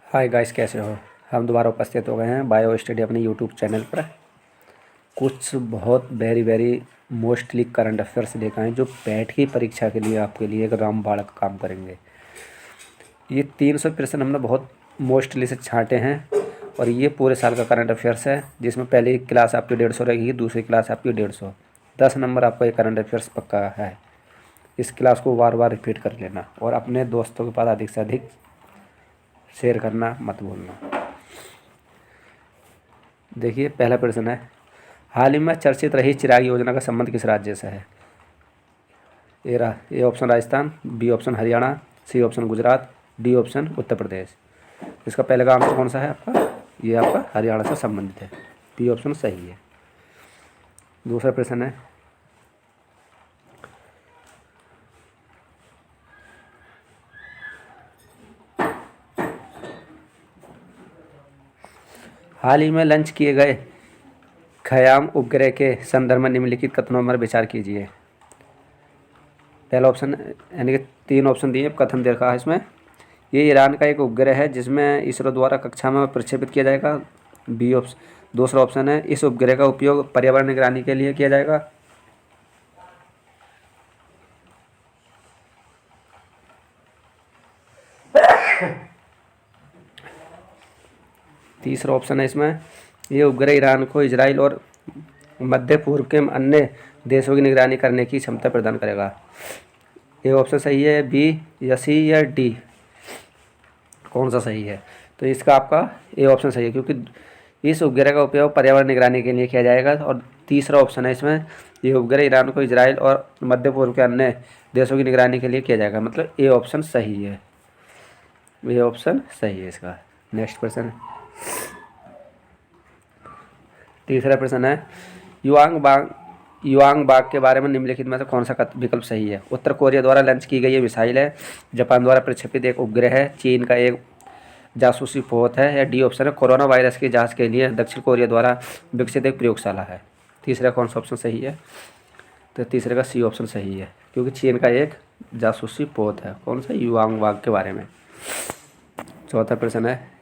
Hi guys, कैसे हो। हम दोबारा उपस्थित हो गए हैं बायो स्टडी अपने यूट्यूब चैनल पर। कुछ बहुत very very mostly current affairs लेकर आए जो पैट की परीक्षा के लिए आपके लिए एक रामबाण का काम करेंगे। ये 300 प्रश्न हमने बहुत मोस्टली से छांटे हैं और ये पूरे साल का करंट अफेयर्स है, जिसमें पहली क्लास आपकी 150 रहेगी, दूसरी क्लास आपकी 150। 10 नंबर आपका ये करंट अफेयर्स पक्का है। इस क्लास को बार बार रिपीट कर लेना और अपने दोस्तों के पास अधिक से अधिक शेयर करना मत भूलना। देखिए, पहला प्रश्न है, हाल ही में चर्चित रही चिराग योजना का संबंध किस राज्य से है। A option Rajasthan, B option Haryana, C option Gujarat, D option Uttar Pradesh. इसका पहले का आंसर कौन सा है आपका? ये आपका हरियाणा से संबंधित है। बी ऑप्शन सही है। दूसरा प्रश्न है, हाल ही में लॉन्च किए गए खयाम उपग्रह के संदर्भ में निम्नलिखित कथनों पर विचार कीजिए। पहला ऑप्शन, यानी कि 3 ऑप्शन दिए, कथन दे रखा है इसमें। ये ईरान का एक उपग्रह है जिसमें इसरो द्वारा कक्षा में प्रक्षेपित किया जाएगा। B option. दूसरा ऑप्शन है, इस उपग्रह का उपयोग पर्यावरण निगरानी के लिए किया जाएगा। तीसरा ऑप्शन है इसमें, ये उपग्रह ईरान को इजराइल और मध्य पूर्व के अन्य देशों की निगरानी करने की क्षमता प्रदान करेगा। ये ऑप्शन सही है, बी या सी या डी, कौन सा सही है? तो इसका आपका ए ऑप्शन सही है, क्योंकि इस उपग्रह का उपयोग पर्यावरण निगरानी के लिए किया जाएगा। और तीसरा ऑप्शन है इसमें, ये उपग्रह ईरान को इजराइल और मध्य पूर्व के अन्य देशों की निगरानी के लिए किया जाएगा। मतलब ए ऑप्शन सही है, ये ऑप्शन सही है इसका। नेक्स्ट प्रश्न, तीसरा प्रश्न है, युआंग बाग के बारे में निम्नलिखित में से कौन सा विकल्प सही है? उत्तर कोरिया द्वारा लॉन्च की गई ये मिसाइल है, जापान द्वारा प्रक्षेपित एक उपग्रह है, चीन का एक जासूसी पोत है, या डी ऑप्शन है, कोरोना वायरस की जांच के लिए दक्षिण कोरिया द्वारा विकसित एक प्रयोगशाला है। तीसरा कौन सा ऑप्शन सही है? तो तीसरे का सी ऑप्शन सही है, क्योंकि चीन का एक जासूसी पोत है। कौन सा? युआंग बाग के बारे में। चौथा प्रश्न है,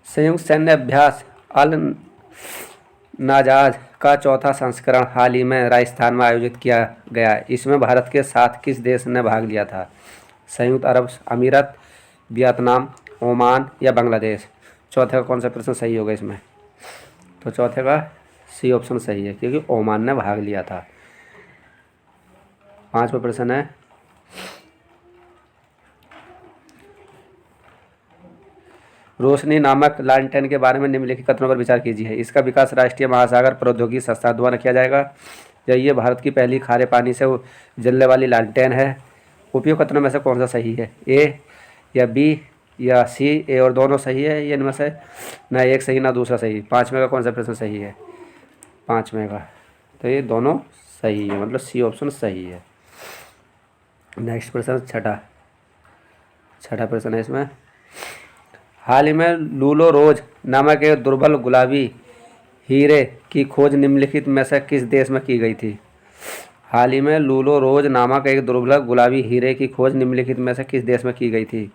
संयुक्त सैन्य अभ्यास अल नाजाज का चौथा संस्करण हाल ही में राजस्थान में आयोजित किया गया। इसमें भारत के साथ किस देश ने भाग लिया था? संयुक्त अरब अमीरात, वियतनाम, ओमान या बांग्लादेश। चौथे का कौन सा प्रश्न सही होगा इसमें? तो चौथे का सी ऑप्शन सही है, क्योंकि ओमान ने भाग लिया था। पांचवा प्रश्न है, रोशनी नामक लालटेन के बारे में निम्नलिखित कथनों पर विचार कीजिए। इसका विकास राष्ट्रीय महासागर प्रौद्योगिकी संस्थान द्वारा किया जाएगा, या ये भारत की पहली खारे पानी से जलने वाली लालटेन है। उपयुक्त कथनों में से कौन सा सही है? ए या बी या सी? ए और दोनों सही है, ये इनमें से ना एक सही ना दूसरा सही। पाँचवें का कौन सा प्रश्न सही है? पाँचवें का, तो ये दोनों सही है, मतलब सी ऑप्शन सही है। नेक्स्ट प्रश्न, छठा प्रश्न है इसमें, हाल ही में लूलो रोज नामक एक दुर्बल गुलाबी हीरे की खोज निम्नलिखित में से किस देश में की गई थी? हाल ही में लूलो रोज नामक एक दुर्बल गुलाबी हीरे की खोज निम्नलिखित में से किस देश में की गई थी?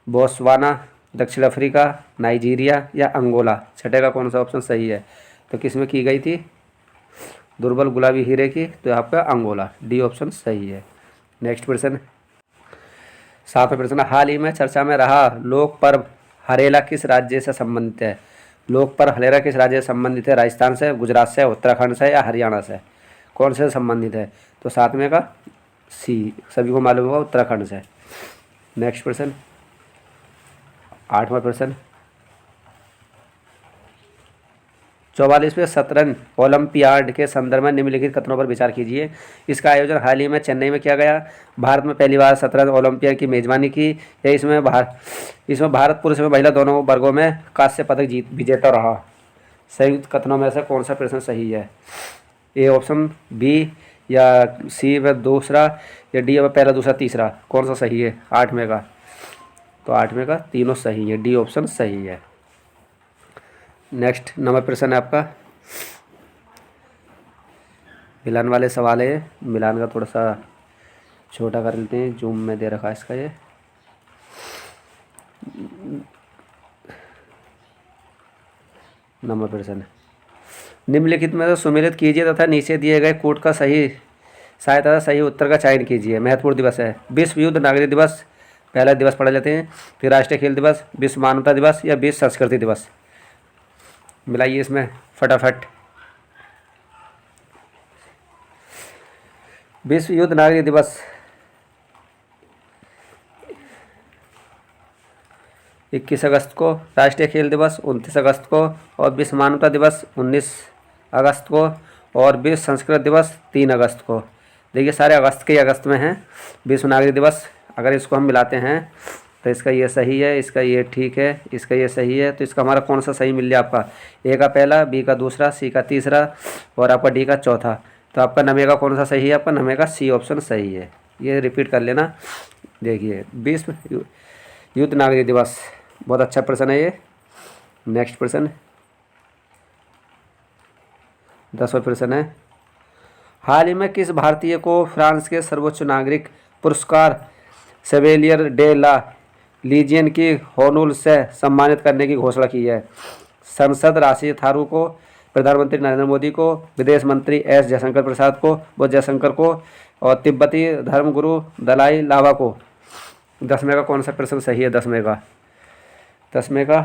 बोत्सवाना, दक्षिण अफ्रीका, नाइजीरिया या अंगोला। छठे का कौन सा ऑप्शन सही है? तो किस में की गई थी दुर्बल गुलाबी हीरे की? तो आपका अंगोला, डी ऑप्शन सही है। नेक्स्ट प्रश्न, सातवां प्रश्न, हाल ही में चर्चा में रहा लोक पर्व हरेला किस राज्य से संबंधित है? लोक पर्व हरेला किस राज्य से संबंधित है? राजस्थान से, गुजरात से, उत्तराखंड से या हरियाणा से? कौन से संबंधित है? तो सातवें का सी, सभी को मालूम होगा, उत्तराखंड से। नेक्स्ट प्रश्न, आठवां प्रश्न, 44वें शतरंज ओलंपियाड के संदर्भ में निम्नलिखित कथनों पर विचार कीजिए। इसका आयोजन हाल ही में चेन्नई में किया गया। भारत में पहली बार शतरंज ओलंपियाड की मेजबानी की, या इसमें भारत पुरुष में महिला दोनों वर्गों में कांस्य पदक विजेता रहा। संयुक्त कथनों में से कौन सा प्रश्न सही है? ए ऑप्शन, बी या सी व दूसरा, या डी व पहला दूसरा तीसरा, कौन सा सही है? आठवें का, तो आठवें का तीनों सही है, डी ऑप्शन सही है। नेक्स्ट नंबर प्रश्न है आपका, मिलान वाले सवाल है। मिलान का थोड़ा सा छोटा कर लेते हैं, जूम में दे रखा है इसका ये। नंबर प्रश्न, निम्नलिखित में से सुमेलित कीजिए तथा नीचे दिए गए कोड का सही सहायता से सही उत्तर का चयन कीजिए। महत्वपूर्ण दिवस है, विश्व युद्ध नागरिक दिवस, पहला दिवस पढ़ लेते हैं, फिर राष्ट्रीय खेल दिवस, विश्व मानवता दिवस या विश्व संस्कृति दिवस। मिलाइए इसमें फटाफट। विश्व युद्ध नागरिक दिवस 21 अगस्त को, राष्ट्रीय खेल दिवस 29 अगस्त को, और विश्व मानवता दिवस 19 अगस्त को, और विश्व संस्कृत दिवस 3 अगस्त को। देखिए सारे अगस्त के अगस्त में हैं। विश्व नागरिक दिवस अगर इसको हम मिलाते हैं तो इसका ये सही है, इसका ये ठीक है, इसका ये सही है, तो इसका हमारा कौन सा सही मिल गया आपका? ए का पहला, बी का दूसरा, सी का तीसरा और आपका डी का चौथा। तो आपका नवे का कौन सा सही है? आपका नवे का सी ऑप्शन सही है। ये रिपीट कर लेना। देखिए विश्व युद्ध नागरिक दिवस, बहुत अच्छा प्रश्न है ये। नेक्स्ट प्रश्न 10वां प्रश्न है, हाल ही में किस भारतीय को फ्रांस के सर्वोच्च नागरिक पुरस्कार सेवेलियर डे ला लीजियन की होनूल से सम्मानित करने की घोषणा की है? संसद राशि थारू को, प्रधानमंत्री नरेंद्र मोदी को, विदेश मंत्री एस जयशंकर प्रसाद को, वो जयशंकर को, और तिब्बती धर्मगुरु दलाई लामा को। 10वें का कौन सा प्रश्न सही है? 10वें का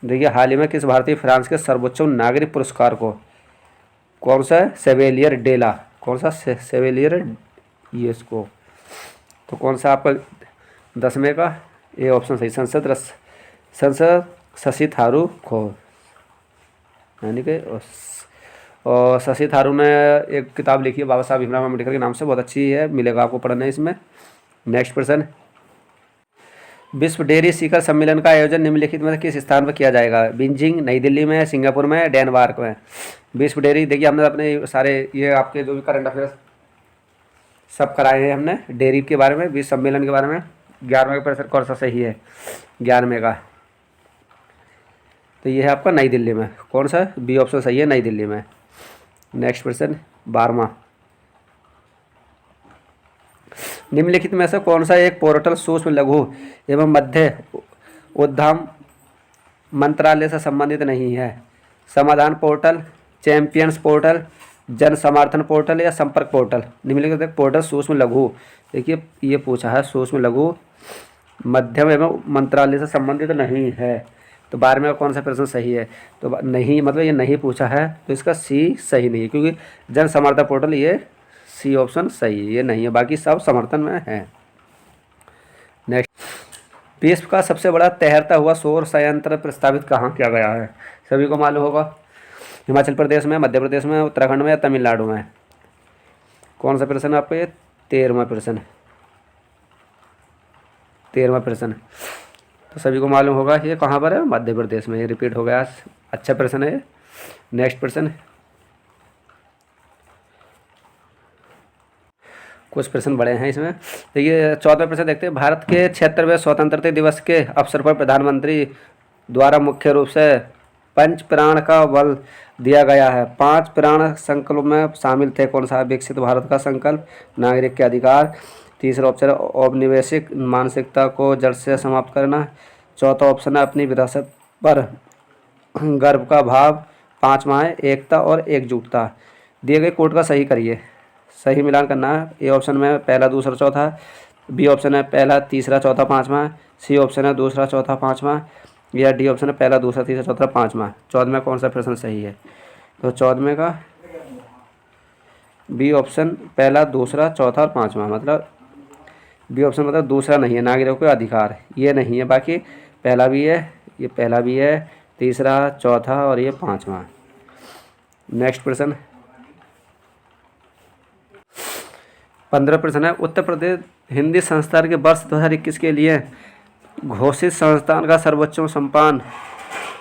देखिए, हाल ही में किस भारतीय फ्रांस के सर्वोच्च नागरिक पुरस्कार को, कौन सा? सेवेलियर डेला, कौन सा? सेवेलियर ये इसको। तो कौन सा आपका 10वें का ए ऑप्शन सही, संसद शशि थारू को, यानी कि और शशि थारू ने एक किताब लिखी है बाबा साहब भीमराव अम्बेडकर के नाम से, बहुत अच्छी है, मिलेगा आपको पढ़ना है इसमें। नेक्स्ट प्रश्न, विश्व डेयरी शिखर सम्मेलन का आयोजन निम्नलिखित में से किस स्थान पर किया जाएगा? बीजिंग, नई दिल्ली में, सिंगापुर में, डेनमार्क में। विश्व डेयरी देखिए हमने अपने सारे ये आपके जो भी करंट अफेयर्स सब कराए हैं हमने डेयरी के बारे में, विश्व सम्मेलन के बारे में। 11वें का प्रश्न कौन सा सही है? 11वें का तो ये है आपका नई दिल्ली में, कौन सा? बी ऑप्शन सही है, नई दिल्ली में। नेक्स्ट प्रश्न 12वां, निम्नलिखित में से कौन सा एक पोर्टल सूक्ष्म लघु एवं मध्य उद्यम मंत्रालय से संबंधित नहीं है? समाधान पोर्टल, चैंपियंस पोर्टल, जन समर्थन पोर्टल या संपर्क पोर्टल। निम्नलिखित पोर्टल सूक्ष्म लघु, देखिए ये पूछा है सूक्ष्म लघु मध्यम एवं मंत्रालय से संबंधित नहीं है। तो 12वें का कौन सा प्रश्न सही है? तो नहीं, मतलब ये नहीं पूछा है, तो इसका सी सही नहीं है, क्योंकि जन समर्थन पोर्टल ये सी ऑप्शन सही है, ये नहीं है, बाकी सब समर्थन में है। नेक्स्ट, विश्व का सबसे बड़ा तैरता हुआ सौर संयंत्र प्रस्तावित कहाँ किया गया है? सभी को मालूम होगा, हिमाचल प्रदेश में, मध्य प्रदेश में, उत्तराखंड में या तमिलनाडु में। कौन सा प्रश्न आपका ये? 13वां प्रश्न। 13वां प्रश्न तो सभी को मालूम होगा ये कहाँ पर है? मध्य प्रदेश में। ये रिपीट हो गया, अच्छा प्रश्न है। नेक्स्ट प्रश्न, कुछ प्रश्न बड़े हैं इसमें। देखिए 14वां प्रश्न देखते हैं, भारत के 76वें स्वतंत्रता दिवस के अवसर पर प्रधानमंत्री द्वारा मुख्य रूप से पंच प्राण का बल दिया गया है। 5 प्राण संकल्प में शामिल थे, कौन सा? विकसित भारत का संकल्प, नागरिक के अधिकार, तीसरा ऑप्शन है औपनिवेशिक मानसिकता को जड़ से समाप्त करना, चौथा ऑप्शन है अपनी विरासत पर गर्व का भाव, 5वां है एकता और एकजुटता। दिए गए कोड का सही करिए, सही मिलान करना है। ए ऑप्शन में पहला, दूसरा, चौथा, बी ऑप्शन है पहला, तीसरा, चौथा, 5वां, सी ऑप्शन है दूसरा, चौथा, 5वां, या डी ऑप्शन है पहला, दूसरा, तीसरा, चौथा, 5वां। 14वें कौन सा प्रश्न सही है? तो 14वें का बी ऑप्शन पहला, दूसरा, चौथा और 5वां, मतलब बी ऑप्शन मतलब दूसरा नहीं है, नागरिकों के अधिकार, ये नहीं है, बाकी पहला भी है, ये पहला भी है, तीसरा, चौथा और ये 5वां। नेक्स्ट प्रश्न 15 प्रश्न है, उत्तर प्रदेश हिंदी संस्थान के वर्ष 2021 के लिए घोषित संस्थान का सर्वोच्च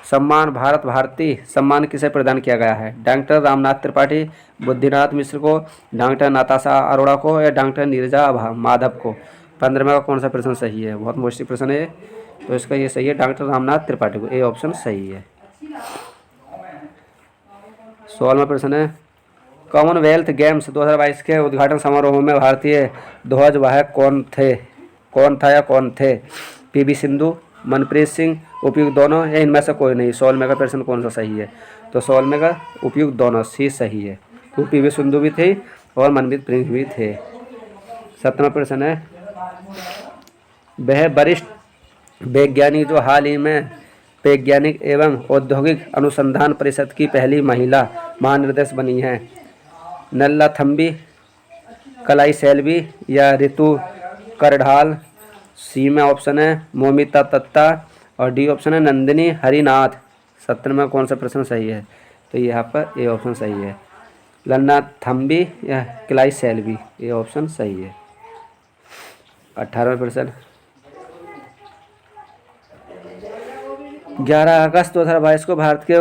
सम्मान भारत भारती सम्मान किसे प्रदान किया गया है? डॉक्टर रामनाथ त्रिपाठी, बुद्धिनाथ मिश्र को, डॉक्टर नाताशा अरोड़ा को या डॉक्टर नीरजा माधव को। 15वें का कौन सा प्रश्न सही है? बहुत मुश्किल प्रश्न है, तो इसका ये सही है डॉक्टर रामनाथ त्रिपाठी को, ए ऑप्शन सही है। 16वां प्रश्न है, कॉमनवेल्थ गेम्स 2022 के उद्घाटन समारोह में भारतीय ध्वजवाहक कौन था या कौन थे? पीवी सिंधु, मनप्रीत सिंह, उपयुक्त दोनों या इनमें से कोई नहीं? 16 में का प्रश्न कौन सा सही है? तो 16 में का उपयुक्त दोनों सी सही है। तो पीवी सिंधु भी थी और मनप्रीत सिंह भी थे। 17वां प्रश्न है, वह वरिष्ठ वैज्ञानिक जो हाल ही में वैज्ञानिक एवं औद्योगिक अनुसंधान परिषद की पहली महिला महानिदेशक बनी है? नल्लाथम्बी, कलाई सेल्वी या रितु करढाल? सी में ऑप्शन है मोमिता दत्ता और डी ऑप्शन है नंदिनी हरिनाथ। 17 में कौन सा प्रश्न सही है? तो यहाँ पर ए ऑप्शन सही है, नल्लाथम्बी या कलाई सेल्वी, ये ऑप्शन सही है। 18वां प्रश्न, 11 अगस्त 2022 को भारत के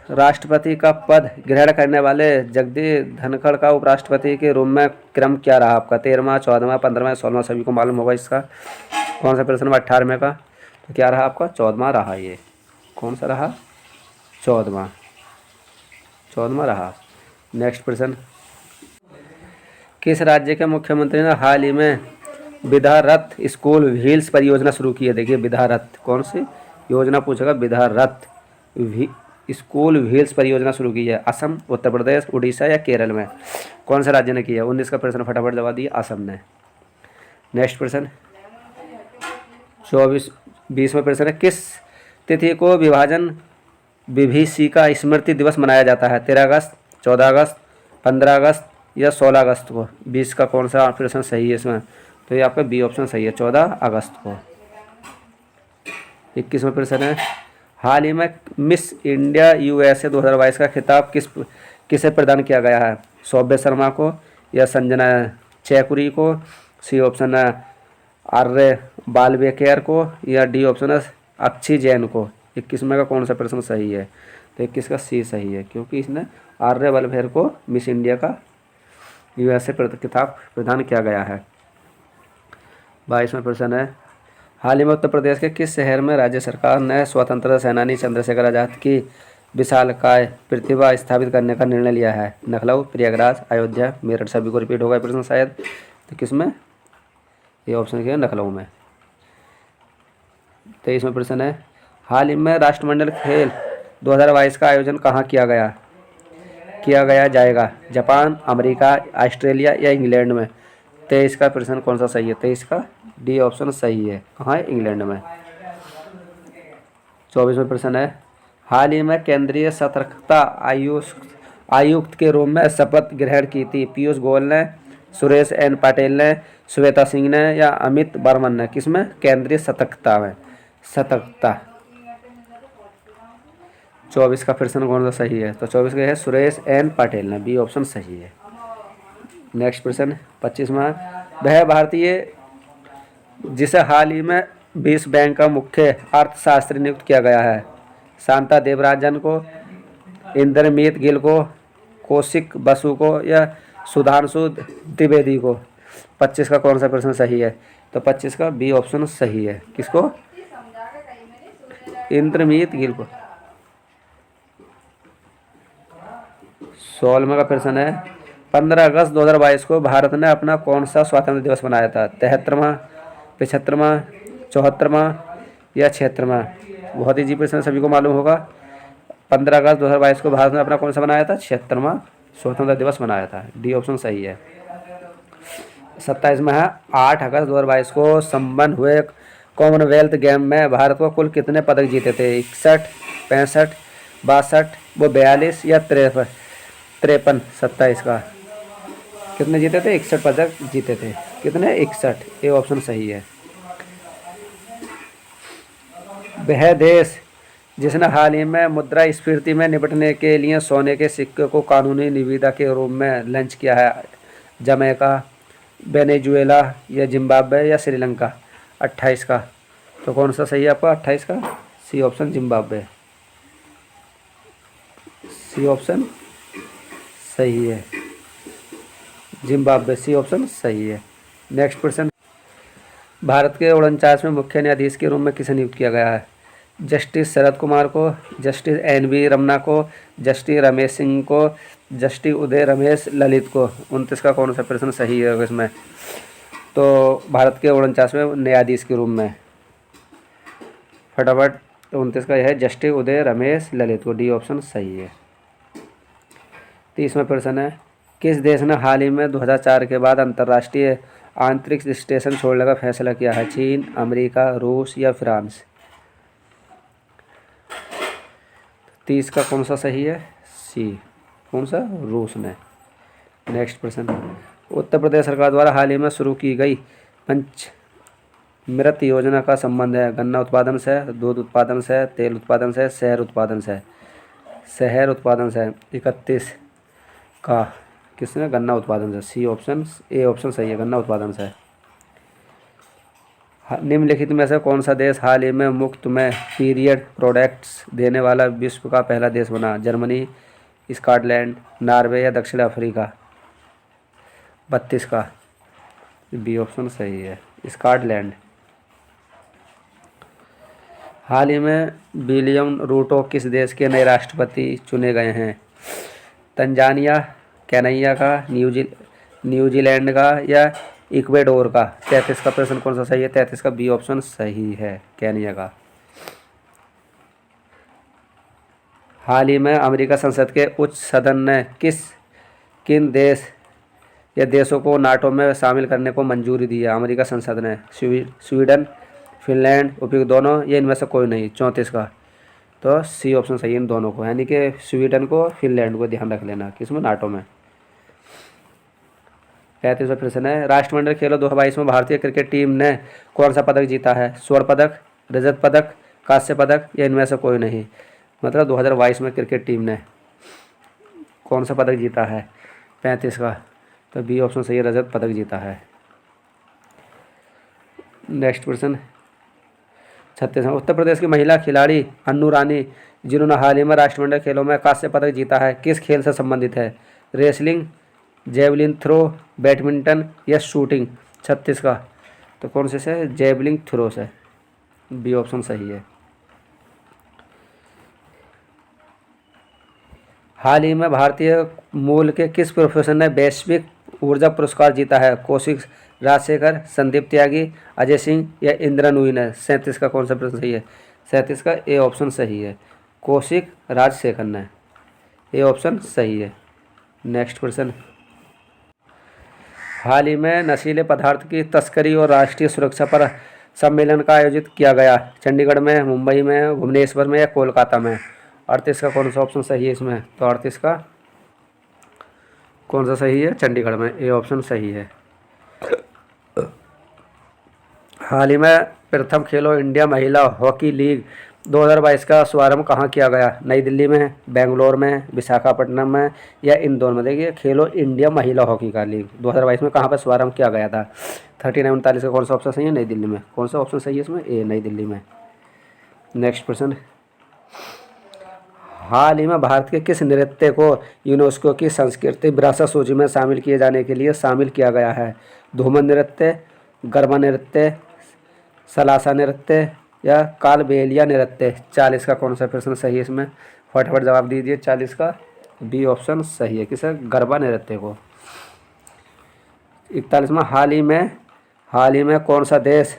राष्ट्रपति का पद ग्रहण करने वाले जगदीप धनखड़ का उपराष्ट्रपति के रूप में क्रम क्या रहा आपका? 13वां, 14वां, 15वां, 16वां? सभी को मालूम होगा इसका। कौन सा प्रश्न? 18वें का। तो क्या रहा आपका? 14वां रहा। ये कौन सा रहा? 14वां रहा। नेक्स्ट प्रश्न, किस राज्य के मुख्यमंत्री ने हाल ही में विद्यारथ स्कूल व्हील्स परियोजना शुरू की है? देखिए विद्यारथ कौन सी योजना पूछेगा, विद्यारथ स्कूल व्हील्स परियोजना शुरू की है। असम, उत्तर प्रदेश, उड़ीसा या केरल में? कौन से राज्य ने किया है? 19 का प्रश्न फटाफट जवाब दिया, असम ने। नेक्स्ट प्रश्न 20वां प्रश्न है, किस तिथि को विभीषिका स्मृति दिवस मनाया जाता है? 13 अगस्त, 14 अगस्त, 15 अगस्त या 16 अगस्त को? 20 का कौन सा प्रश्न सही है इसमें? तो ये आपका बी ऑप्शन सही है, 14 अगस्त को। 21वां प्रश्न है, हाल ही में मिस इंडिया USA 2022 का खिताब किसे प्रदान किया गया है? सौम्या शर्मा को या संजना चैकुरी को? सी ऑप्शन है आर्य बालवेकर को या डी ऑप्शन है अक्षी जैन को? 21 में का कौन सा प्रश्न सही है? तो 21 का सी सही है, क्योंकि इसने आर्य बालवेकर को मिस इंडिया का USA खिताब प्रदान किया गया है। 22वां प्रश्न है, हाल ही में उत्तर प्रदेश के किस शहर में राज्य सरकार ने स्वतंत्रता सेनानी चंद्रशेखर आजाद की विशालकाय प्रतिभा स्थापित करने का निर्णय लिया है? लखनऊ, प्रयागराज, अयोध्या, मेरठ? सभी को रिपीट होगा प्रश्न शायद। तो किस में? ये ऑप्शन क्या है? लखनऊ में। 23वां प्रश्न है, हाल ही में राष्ट्रमंडल खेल 2022 का आयोजन कहाँ किया गया जाएगा? जापान, अमेरिका, ऑस्ट्रेलिया या इंग्लैंड में? 23 का प्रश्न कौन सा सही है? 23 का डी ऑप्शन सही है। कहाँ है? इंग्लैंड में। 24वां प्रश्न है, हाल ही में केंद्रीय सतर्कता आयुक्त के रूप में शपथ ग्रहण की थी? पीयूष गोयल ने, सुरेश एन पाटिल ने, श्वेता सिंह ने या अमित बर्मन ने? किसमें? केंद्रीय सतर्कता में। सतर्कता। 24 का प्रश्न कौन सा सही है? तो 24 का है सुरेश एन पाटिल ने, बी ऑप्शन सही है। नेक्स्ट प्रश्न 25वां, वह भारतीय जिसे हाल ही में विश्व बैंक का मुख्य अर्थशास्त्री नियुक्त किया गया है? शांता देवराजन को, इंद्रमीत गिल को, कौशिक बसु को या सुधांशु द्विवेदी को? 25 का कौन सा प्रश्न सही है? तो 25 का बी ऑप्शन सही है। किसको? इंद्रमीत गिल को। 16वां का प्रश्न है, 15 अगस्त 2022 को भारत ने अपना कौन सा स्वतंत्रता दिवस मनाया था? 73वां, 75वां, 74वां या 76वां? बहुत ही जी प्रश्न सभी को मालूम होगा। 15 अगस्त 2022 को भारत ने अपना कौन सा मनाया था? 76वां स्वतंत्रता दिवस मनाया था, डी ऑप्शन सही है। 27वां है, 8 अगस्त 2022 को संपन्न हुए कॉमनवेल्थ गेम में भारत को कुल कितने पदक जीते थे? 61, 65, 62, 42 या 53? 27 का कितने जीते थे? 61 पदक जीते थे। कितने? 61, ये ऑप्शन सही है। वह देश जिसने हाल ही में मुद्रास्फीति में निपटने के लिए सोने के सिक्के को कानूनी निविदा के रूप में लॉन्च किया है? जमैका, वेनेजुएला या जिम्बाब्वे या श्रीलंका? 28 का तो कौन सा सही है आपका? 28 का C option Zimbabwe, C option सही है। जिम्बाब्वे सी ऑप्शन सही है। नेक्स्ट क्वेश्चन, भारत के 49वें मुख्य न्यायाधीश के रूप में किसे नियुक्त किया गया है? जस्टिस शरद कुमार को, जस्टिस एन वी रमना को, जस्टिस रमेश सिंह को, जस्टिस उदय रमेश ललित को। 29 का कौन सा प्रश्न सही है इसमें? तो भारत के 49वें न्यायाधीश के रूप में फटाफट। तो 29 का यह है जस्टिस उदय रमेश ललित को, डी ऑप्शन सही है। 30वां प्रश्न है, किस देश ने हाल ही में 2004 के बाद अंतर्राष्ट्रीय अंतरिक्ष स्टेशन छोड़ने का फैसला किया है? चीन, अमेरिका, रूस या फ्रांस? 30 का कौन सा सही है? सी। कौन सा? रूस ने। नेक्स्ट प्रश्न, उत्तर प्रदेश सरकार द्वारा हाल ही में शुरू की गई पंचमृत योजना का संबंध है? गन्ना उत्पादन से, दूध उत्पादन से, तेल उत्पादन से, शहर उत्पादन से? शहर उत्पादन से। 31 का किसने? गन्ना उत्पादन से। सी ऑप्शन, ए ऑप्शन सही है, गन्ना उत्पादन से। निम्नलिखित में से कौन सा देश हाल ही में मुफ्त में पीरियड प्रोडक्ट्स देने वाला विश्व का पहला देश बना? जर्मनी, स्कॉटलैंड, नॉर्वे या दक्षिण अफ्रीका? 32 का बी ऑप्शन सही है, स्कॉटलैंड। हाल ही में विलियम रूटो किस देश के नए राष्ट्रपति चुने गए हैं? तंजानिया, केन्या का, न्यूजीलैंड का या इक्वेडोर का? 33 का प्रश्न कौन सा सही है? 33 का बी ऑप्शन सही है, केन्या का। हाल ही में अमेरिका संसद के उच्च सदन ने किन देश या देशों को नाटो में शामिल करने को मंजूरी दी है? अमेरिका संसद ने स्वीडन, फिनलैंड, उपयुक्त दोनों या इनमें से कोई नहीं? 34 का तो सी ऑप्शन सही है, इन दोनों को, यानी कि स्वीडन को, फिनलैंड को ध्यान रख लेना किसमें? नाटो में। 35वां प्रश्न है, राष्ट्रमंडल खेलों 2022 में भारतीय क्रिकेट टीम ने कौन सा पदक जीता है? स्वर्ण पदक, रजत पदक, कांस्य पदक या इनमें से कोई नहीं? मतलब 2022 में क्रिकेट टीम ने कौन सा पदक जीता है? 35 का तो बी ऑप्शन सही है, रजत पदक जीता है। नेक्स्ट प्रश्न 36, उत्तर प्रदेश की महिला खिलाड़ी अन्नू रानी, जिन्होंने हाल ही में राष्ट्रमंडल खेलों में कांस्य पदक जीता है, किस खेल से संबंधित है? रेसलिंग, जेवलिन थ्रो, बैडमिंटन या शूटिंग? 36 का तो कौन से? जेवलिन थ्रो से, बी ऑप्शन सही है। हाल ही में भारतीय मूल के किस प्रोफेसर ने वैश्विक ऊर्जा पुरस्कार जीता है? कौशिक राजशेखर, संदीप त्यागी, अजय सिंह या इंदिरा नूई ने? 37 का कौन सा प्रश्न सही है? 37 का ए ऑप्शन सही है, कौशिक राजशेखर ने, ए ऑप्शन सही है। नेक्स्ट क्वेश्चन, हाल ही में नशीले पदार्थ की तस्करी और राष्ट्रीय सुरक्षा पर सम्मेलन का आयोजित किया गया? चंडीगढ़ में, मुंबई में, भुवनेश्वर में या कोलकाता में? 38 का कौन सा ऑप्शन सही है इसमें? तो 38 का कौन सा सही है? चंडीगढ़ में, ए ऑप्शन सही है। हाल ही में प्रथम खेलो इंडिया महिला हॉकी लीग 2022 का शुभारंभ कहाँ किया गया? नई दिल्ली में, बेंगलोर में, विशाखापट्टनम में या इंदौर में? देखिए, खेलो इंडिया महिला हॉकी का लीग 2022 में कहाँ पर शुभारंभ किया गया था? 39 39 का कौन सा ऑप्शन सही है? नई दिल्ली में। कौन सा ऑप्शन सही है इसमें? ए, नई दिल्ली में। नेक्स्ट प्रश्न, हाल ही में भारत के किस नृत्य को यूनेस्को की सांस्कृतिक विरासत सूची में शामिल किए जाने के लिए शामिल किया गया है? धूमर नृत्य, गरबा नृत्य, सलासा नृत्य या कालबेलिया नृत्य? 40 का कौन सा प्रश्न सही है इसमें? फटाफट जवाब दीजिए। 40 का बी ऑप्शन सही है, किसे? गरबा नृत्य को। 41वां, हाल ही में कौन सा देश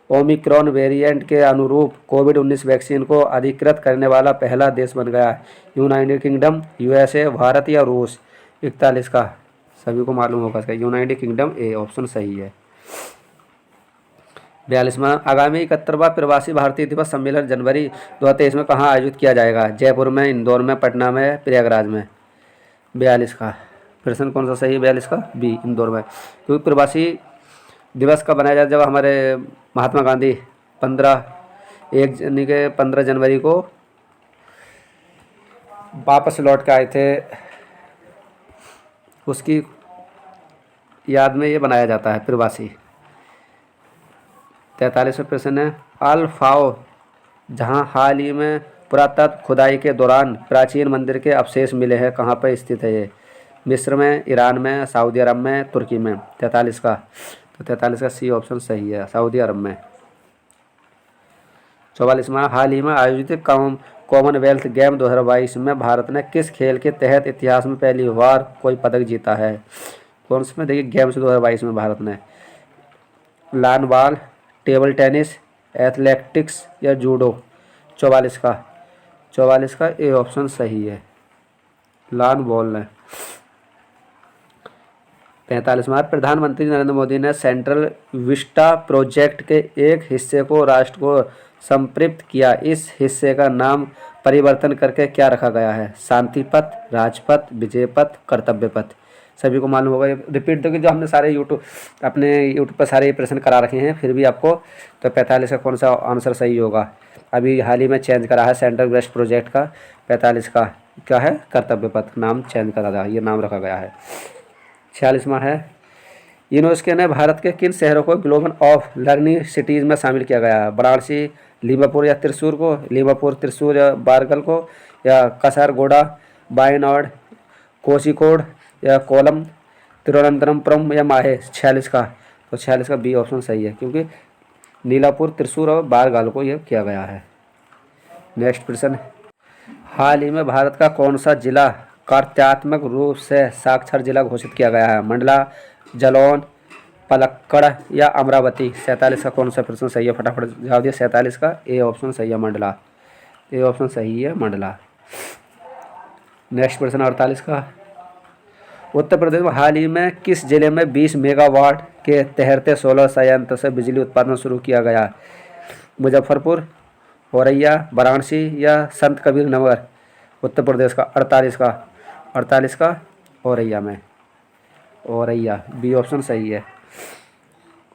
ओमिक्रॉन वेरिएंट के अनुरूप कोविड-19 वैक्सीन को अधिकृत करने वाला पहला देश बन गया? यूनाइटेड किंगडम, यूएसए, भारत या रूस? 41 का सभी को मालूम होगा इसका, यूनाइटेड किंगडम, ए ऑप्शन सही है। 42वां, आगामी 71वां प्रवासी भारतीय दिवस सम्मेलन जनवरी 2023 में कहाँ आयोजित किया जाएगा? जयपुर में, इंदौर में, पटना में, प्रयागराज में? 42 का प्रश्न कौन सा सही है? 42 का बी, इंदौर में। क्योंकि प्रवासी दिवस कब बनाया जाता है? जब हमारे महात्मा गांधी 15 जनवरी को वापस लौट के आए थे, उसकी याद में ये बनाया जाता है प्रवासी। 43वां प्रश्न है, अल फाओ जहाँ हाल ही में पुरातत्व खुदाई के दौरान प्राचीन मंदिर के अवशेष मिले हैं, कहाँ पर स्थित है ये? मिस्र में, ईरान में, सऊदी अरब में, तुर्की में? 43 का तो 43 का सी ऑप्शन सही है, सऊदी अरब में। 44वां, हाल ही में आयोजित कॉमनवेल्थ गेम 2022 में भारत ने किस खेल के तहत इतिहास में पहली बार कोई पदक जीता है? कौन से में? देखिए गेम्स 2022 में भारत ने lawn ball, table tennis, athletics या जूडो। 44 का ए ऑप्शन सही है, लॉन बॉल ने। 45वां, प्रधानमंत्री नरेंद्र मोदी ने सेंट्रल विस्टा प्रोजेक्ट के एक हिस्से को राष्ट्र को संप्रति किया। इस हिस्से का नाम परिवर्तन करके क्या रखा गया है? शांति पथ, राजपथ, विजय पथ, कर्तव्य पथ। सभी को मालूम होगा, रिपीट दो कि जो हमने सारे अपने यूट्यूब पर सारे प्रश्न करा रखे हैं, फिर भी आपको तो 45 का कौन सा आंसर सही होगा? अभी हाल ही में चेंज करा है सेंट्रल वेस्ट प्रोजेक्ट का। 45 का क्या है? कर्तव्य पथ नाम चेंज करा था, ये नाम रखा गया है। 46वां है, यूनेस्को ने भारत के किन शहरों को ग्लोबल ऑफ लर्निंग सिटीज़ में शामिल किया गया है? वाराणसी, लीमापुर या त्रिशूर को? लीमापुर, त्रिशूर या बारगल को? या कासारगोड़ा, वायनाड, कोझिकोड या कोलम, तिरुवनंतपुरम या माहे? 46 का तो 46 का बी ऑप्शन सही है, क्योंकि नीलापुर, त्रिशूर और बारगाल को यह किया गया है। नेक्स्ट प्रश्न, हाल ही में भारत का कौन सा जिला कार्यात्मक रूप से साक्षर जिला घोषित किया गया है? मंडला, जालौन, पलक्कड़ या अमरावती? 47 का कौन सा प्रश्न सही है? फटाफट जवाब दिया। 47 का ए ऑप्शन सही है, मंडला। ए ऑप्शन सही है, मंडला। नेक्स्ट प्रश्न 48 का, उत्तर प्रदेश में हाल ही में किस जिले में 20 मेगावाट के तहरते सोलर संयंत्र से बिजली उत्पादन शुरू किया गया? मुजफ्फरपुर, औरैया, वाराणसी या संत कबीर नगर? उत्तर प्रदेश का 48 का औरैया में, औरैया बी ऑप्शन सही है।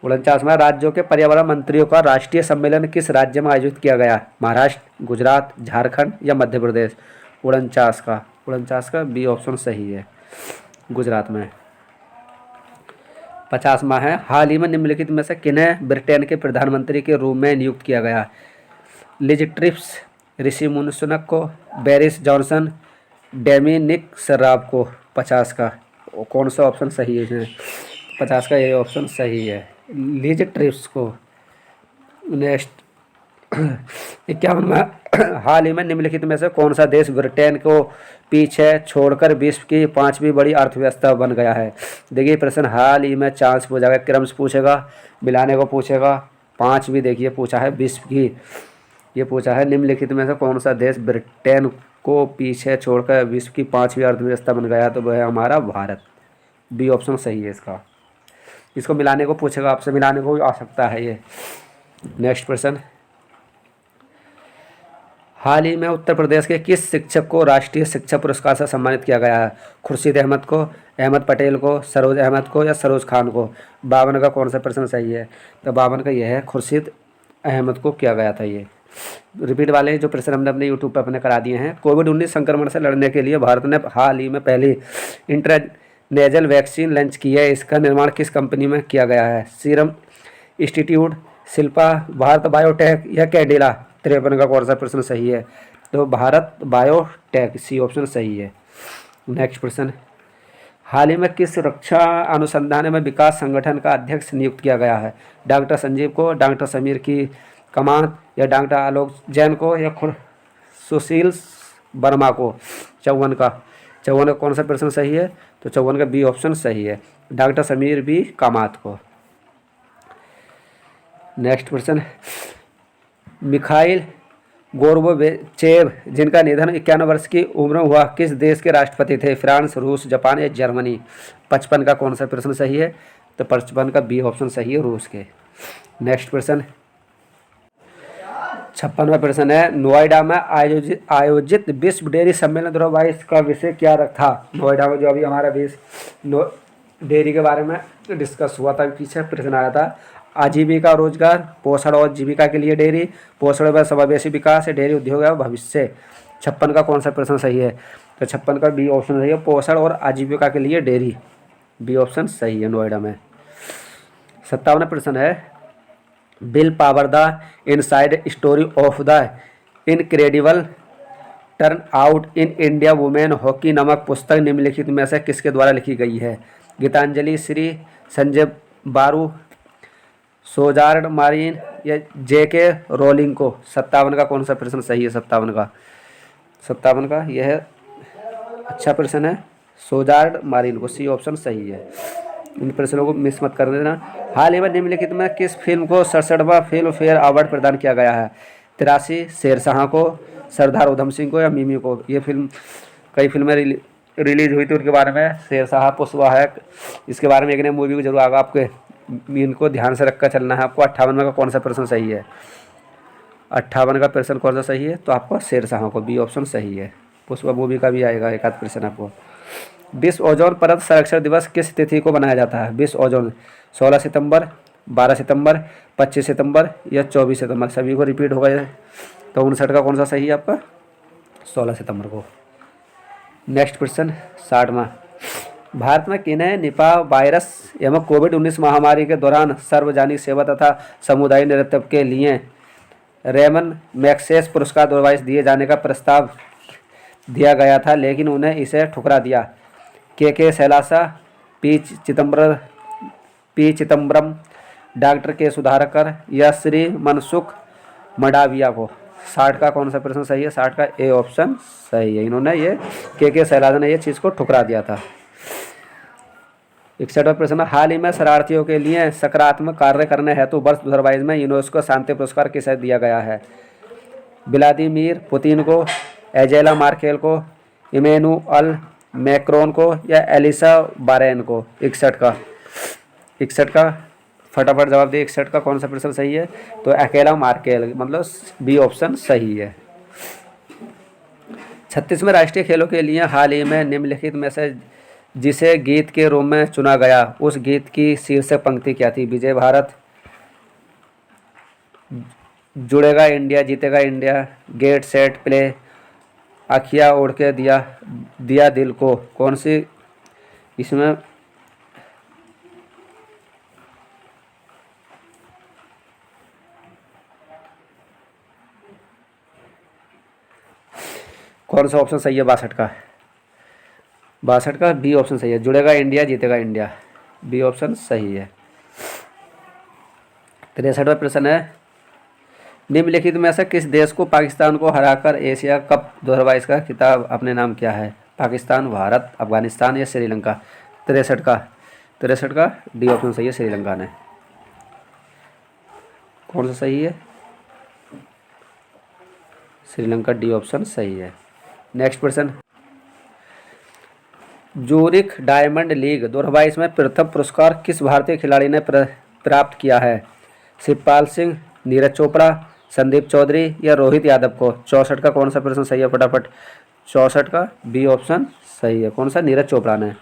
49वां, राज्यों के पर्यावरण मंत्रियों का राष्ट्रीय सम्मेलन किस राज्य में आयोजित किया गया? महाराष्ट्र, गुजरात, झारखंड या मध्य प्रदेश? 49 का बी ऑप्शन सही है, गुजरात में। 50वां है, हाल ही में निम्नलिखित में से किन्हें ब्रिटेन के प्रधानमंत्री के रूप में नियुक्त किया गया? लिज ट्रिप्स, ऋषि सुनक को, बोरिस जॉनसन, डोमिनिक राब को? 50 का कौन सा ऑप्शन सही है? 50 का ये ऑप्शन सही है, लिज ट्रिप्स को। नेक्स्ट 51वां, हाल ही में निम्नलिखित में से कौन सा देश ब्रिटेन को पीछे छोड़कर विश्व की 5वीं बड़ी अर्थव्यवस्था बन गया है? देखिए प्रश्न हाल ही में चांस पूछेगा, क्रम से पूछेगा, मिलाने को पूछेगा। 5वीं देखिए पूछा है विश्व की, ये पूछा है निम्नलिखित में से कौन सा देश ब्रिटेन को पीछे छोड़कर विश्व की 5वीं अर्थव्यवस्था बन गया? तो वह है हमारा भारत। बी ऑप्शन सही है इसका। इसको मिलाने को पूछेगा आपसे, मिलाने को भी आ सकता है ये। नेक्स्ट प्रश्न, हाल ही में उत्तर प्रदेश के किस शिक्षक को राष्ट्रीय शिक्षा पुरस्कार से सम्मानित किया गया है? खुर्शीद अहमद को, अहमद पटेल को, सरोज अहमद को या सरोज खान को? 52 का कौन सा प्रश्न सही है? तो 52 का यह है, खुर्शीद अहमद को किया गया था। ये रिपीट वाले जो प्रश्न हमने अपने यूट्यूब पर अपने करा दिए हैं। कोविड-19 संक्रमण से लड़ने के लिए भारत ने हाल ही में पहली इंट्रानेजल वैक्सीन लॉन्च की है। इसका निर्माण किस कंपनी में किया गया है? Serum institute, Shilpa, Bharat biotech या कैडिला? 53 का कौन सा प्रश्न सही है? तो भारत बायोटेक, सी ऑप्शन सही है। नेक्स्ट प्रश्न, हाल ही में किस रक्षा अनुसंधान में विकास संगठन का अध्यक्ष नियुक्त किया गया है? डॉक्टर संजीव को, डॉक्टर समीर की कमात या डॉक्टर आलोक जैन को या सुशील वर्मा को? 54 का कौन सा प्रश्न सही है? तो 54 का बी ऑप्शन सही है, डॉक्टर समीर बी कामात को। नेक्स्ट प्रश्न, मिखाइल गोर्बाचेव जिनका निधन 51 वर्ष की उम्र हुआ किस देश के राष्ट्रपति थे? फ्रांस, रूस, जापान या जर्मनी? 55 का कौन सा प्रश्न सही है? तो 55 का बी ऑप्शन सही है, रूस के। नेक्स्ट प्रश्न, 56वां प्रश्न है, नोएडा में आयोजित विश्व डेयरी सम्मेलन 2022 का विषय क्या था? नोएडा में जो अभी हमारा विश्व डेयरी के बारे में डिस्कस हुआ था, पीछे प्रश्न आया था। आजीविका रोजगार, पोषण और जीविका के लिए डेयरी, पोषण व समावेशी विकास, डेयरी उद्योग है भविष्य? 56 का कौन सा प्रश्न सही है? तो 56 का बी ऑप्शन सही है, पोषण और आजीविका के लिए डेयरी, बी ऑप्शन सही है, नोएडा में। 57वां प्रश्न है, will power the inside story of the incredible turn out in India women hockey नामक पुस्तक निम्नलिखित में से किसके द्वारा लिखी गई है? गीतांजलि श्री, संजय बारू, सोजार्ड मारिन या J.K. रोलिंग को? 57 का कौन सा प्रश्न सही है? 57 का यह अच्छा प्रश्न है, सोजार्ड मारिन को। सी ऑप्शन सही है। इन प्रश्नों को मिस मत कर देना। हाल ही में निम्नलिखित में किस फिल्म को 67वां फिल्म फेयर अवार्ड प्रदान किया गया है? 83 शेरशाह को, सरदार उधम सिंह को या मिमी को? ये फिल्म कई फिल्में रिलीज हुई थी उनके बारे में, शेरशाह, पुष्पा है, इसके बारे में एक नई मूवी को जरूर आगा आपके, इनको ध्यान से रखकर चलना है आपको। 58 का कौन सा प्रश्न सही है? 58 का प्रश्न कौन सा सही है? तो आपको शेरशाह को, बी ऑप्शन सही है। पुष्पा मूवी का भी आएगा एक आध प्रश्न आपको। विश्व ओजोन परत संरक्षण दिवस किस तिथि को मनाया जाता है? विश्व ओजोन 16 सितंबर, 12 सितंबर, 25 सितंबर या 24 सितंबर? सभी को रिपीट होगा ये। तो 59 का कौन सा सही है आपका? 16 सितंबर को। नेक्स्ट प्रश्न 60वां। भारत में किन्हें निपा वायरस एवं कोविड-19 महामारी के दौरान सार्वजनिक सेवा तथा सामुदायिक नेतृत्व के लिए रेमन मैग्सेसे पुरस्कार 2022 दिए जाने का प्रस्ताव दिया गया था, लेकिन उन्हें इसे ठुकरा दिया? के शैलासा, पी चिदम्बरम, डॉक्टर के सुधाकर या श्री मनसुख मंडाविया को? 60 का कौन सा प्रश्न सही है? 60 का ए ऑप्शन सही है। इन्होंने ये के शैलासा ने ये चीज़ को ठुकरा दिया था। 61वां प्रश्न, हाल ही में शरणार्थियों के लिए सकारात्मक कार्य करने हेतु वर्ष 2022 में यूनेस्को शांति पुरस्कार किसे दिया गया है? व्लादिमीर पुतिन को, एंजेला मार्केल को, इमैनुअल मैक्रोन को या एलिसा बारेन को? 61 का फटाफट जवाब दिए। 61 का कौन सा प्रश्न सही है? तो अकेला मार्केल, मतलब बी ऑप्शन सही है। 36वें राष्ट्रीय खेलों के लिए हाल ही में निम्नलिखित में से जिसे गीत के रूप में चुना गया, उस गीत की शीर्षक पंक्ति क्या थी? विजय भारत, जुड़ेगा इंडिया, जीतेगा इंडिया, गेट सेट प्ले, आखिया ओढ़ के दिया दिल को? कौन सी इसमें कौन सा ऑप्शन सही है? 62 का। 62 का बी ऑप्शन सही है, जुड़ेगा इंडिया, जीतेगा इंडिया, बी ऑप्शन सही है। 63वां प्रश्न है, निम्नलिखित में से किस देश को पाकिस्तान को हराकर एशिया कप 2022 का खिताब अपने नाम किया है? पाकिस्तान, भारत, अफगानिस्तान या श्रीलंका? 63 का डी ऑप्शन सही है, श्रीलंका ने। कौन सा सही है? श्रीलंका, डी ऑप्शन सही है। नेक्स्ट प्रश्न, जूरिख डायमंड लीग 2022 में प्रथम पुरस्कार किस भारतीय खिलाड़ी ने प्राप्त किया है? शिवपाल सिंह, नीरज चोपड़ा, संदीप चौधरी या रोहित यादव को? 64 का कौन सा प्रश्न सही है? फटाफट। 64 का बी ऑप्शन सही है। कौन सा? नीरज चोपड़ा ने।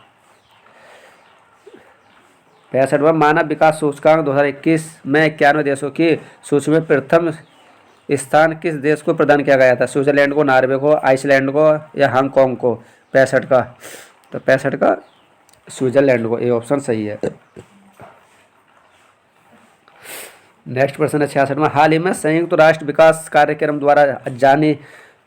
65वां, मानव विकास सूचकांक 2021 में 91 देशों की सूची में प्रथम स्थान किस देश को प्रदान किया गया था? स्विट्जरलैंड को, नॉर्वे को, आइसलैंड को या हांगकांग को? 65 का, तो 65 का स्विट्जरलैंड को, ए ऑप्शन सही है। नेक्स्ट प्रश्न है 66वां, हाल ही में संयुक्त राष्ट्र विकास कार्यक्रम द्वारा जारी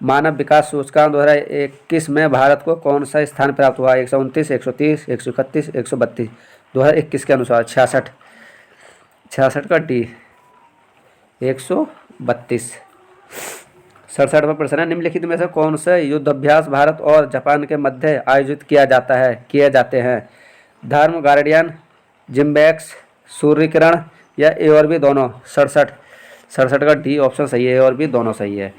मानव विकास सूचकांक 2021 में भारत को कौन सा स्थान प्राप्त हुआ? 129, 130, 131, 132? 2021 के अनुसार 66 का डी 132। 67वां प्रश्न है, निम्नलिखित में से कौन से युद्धाभ्यास भारत और जापान के मध्य आयोजित किए जाते हैं? धर्म गार्डियन, जिम्बैक्स, सूर्य किरण या ए और बी दोनों? 67 का डी ऑप्शन सही है, ए और बी दोनों सही है।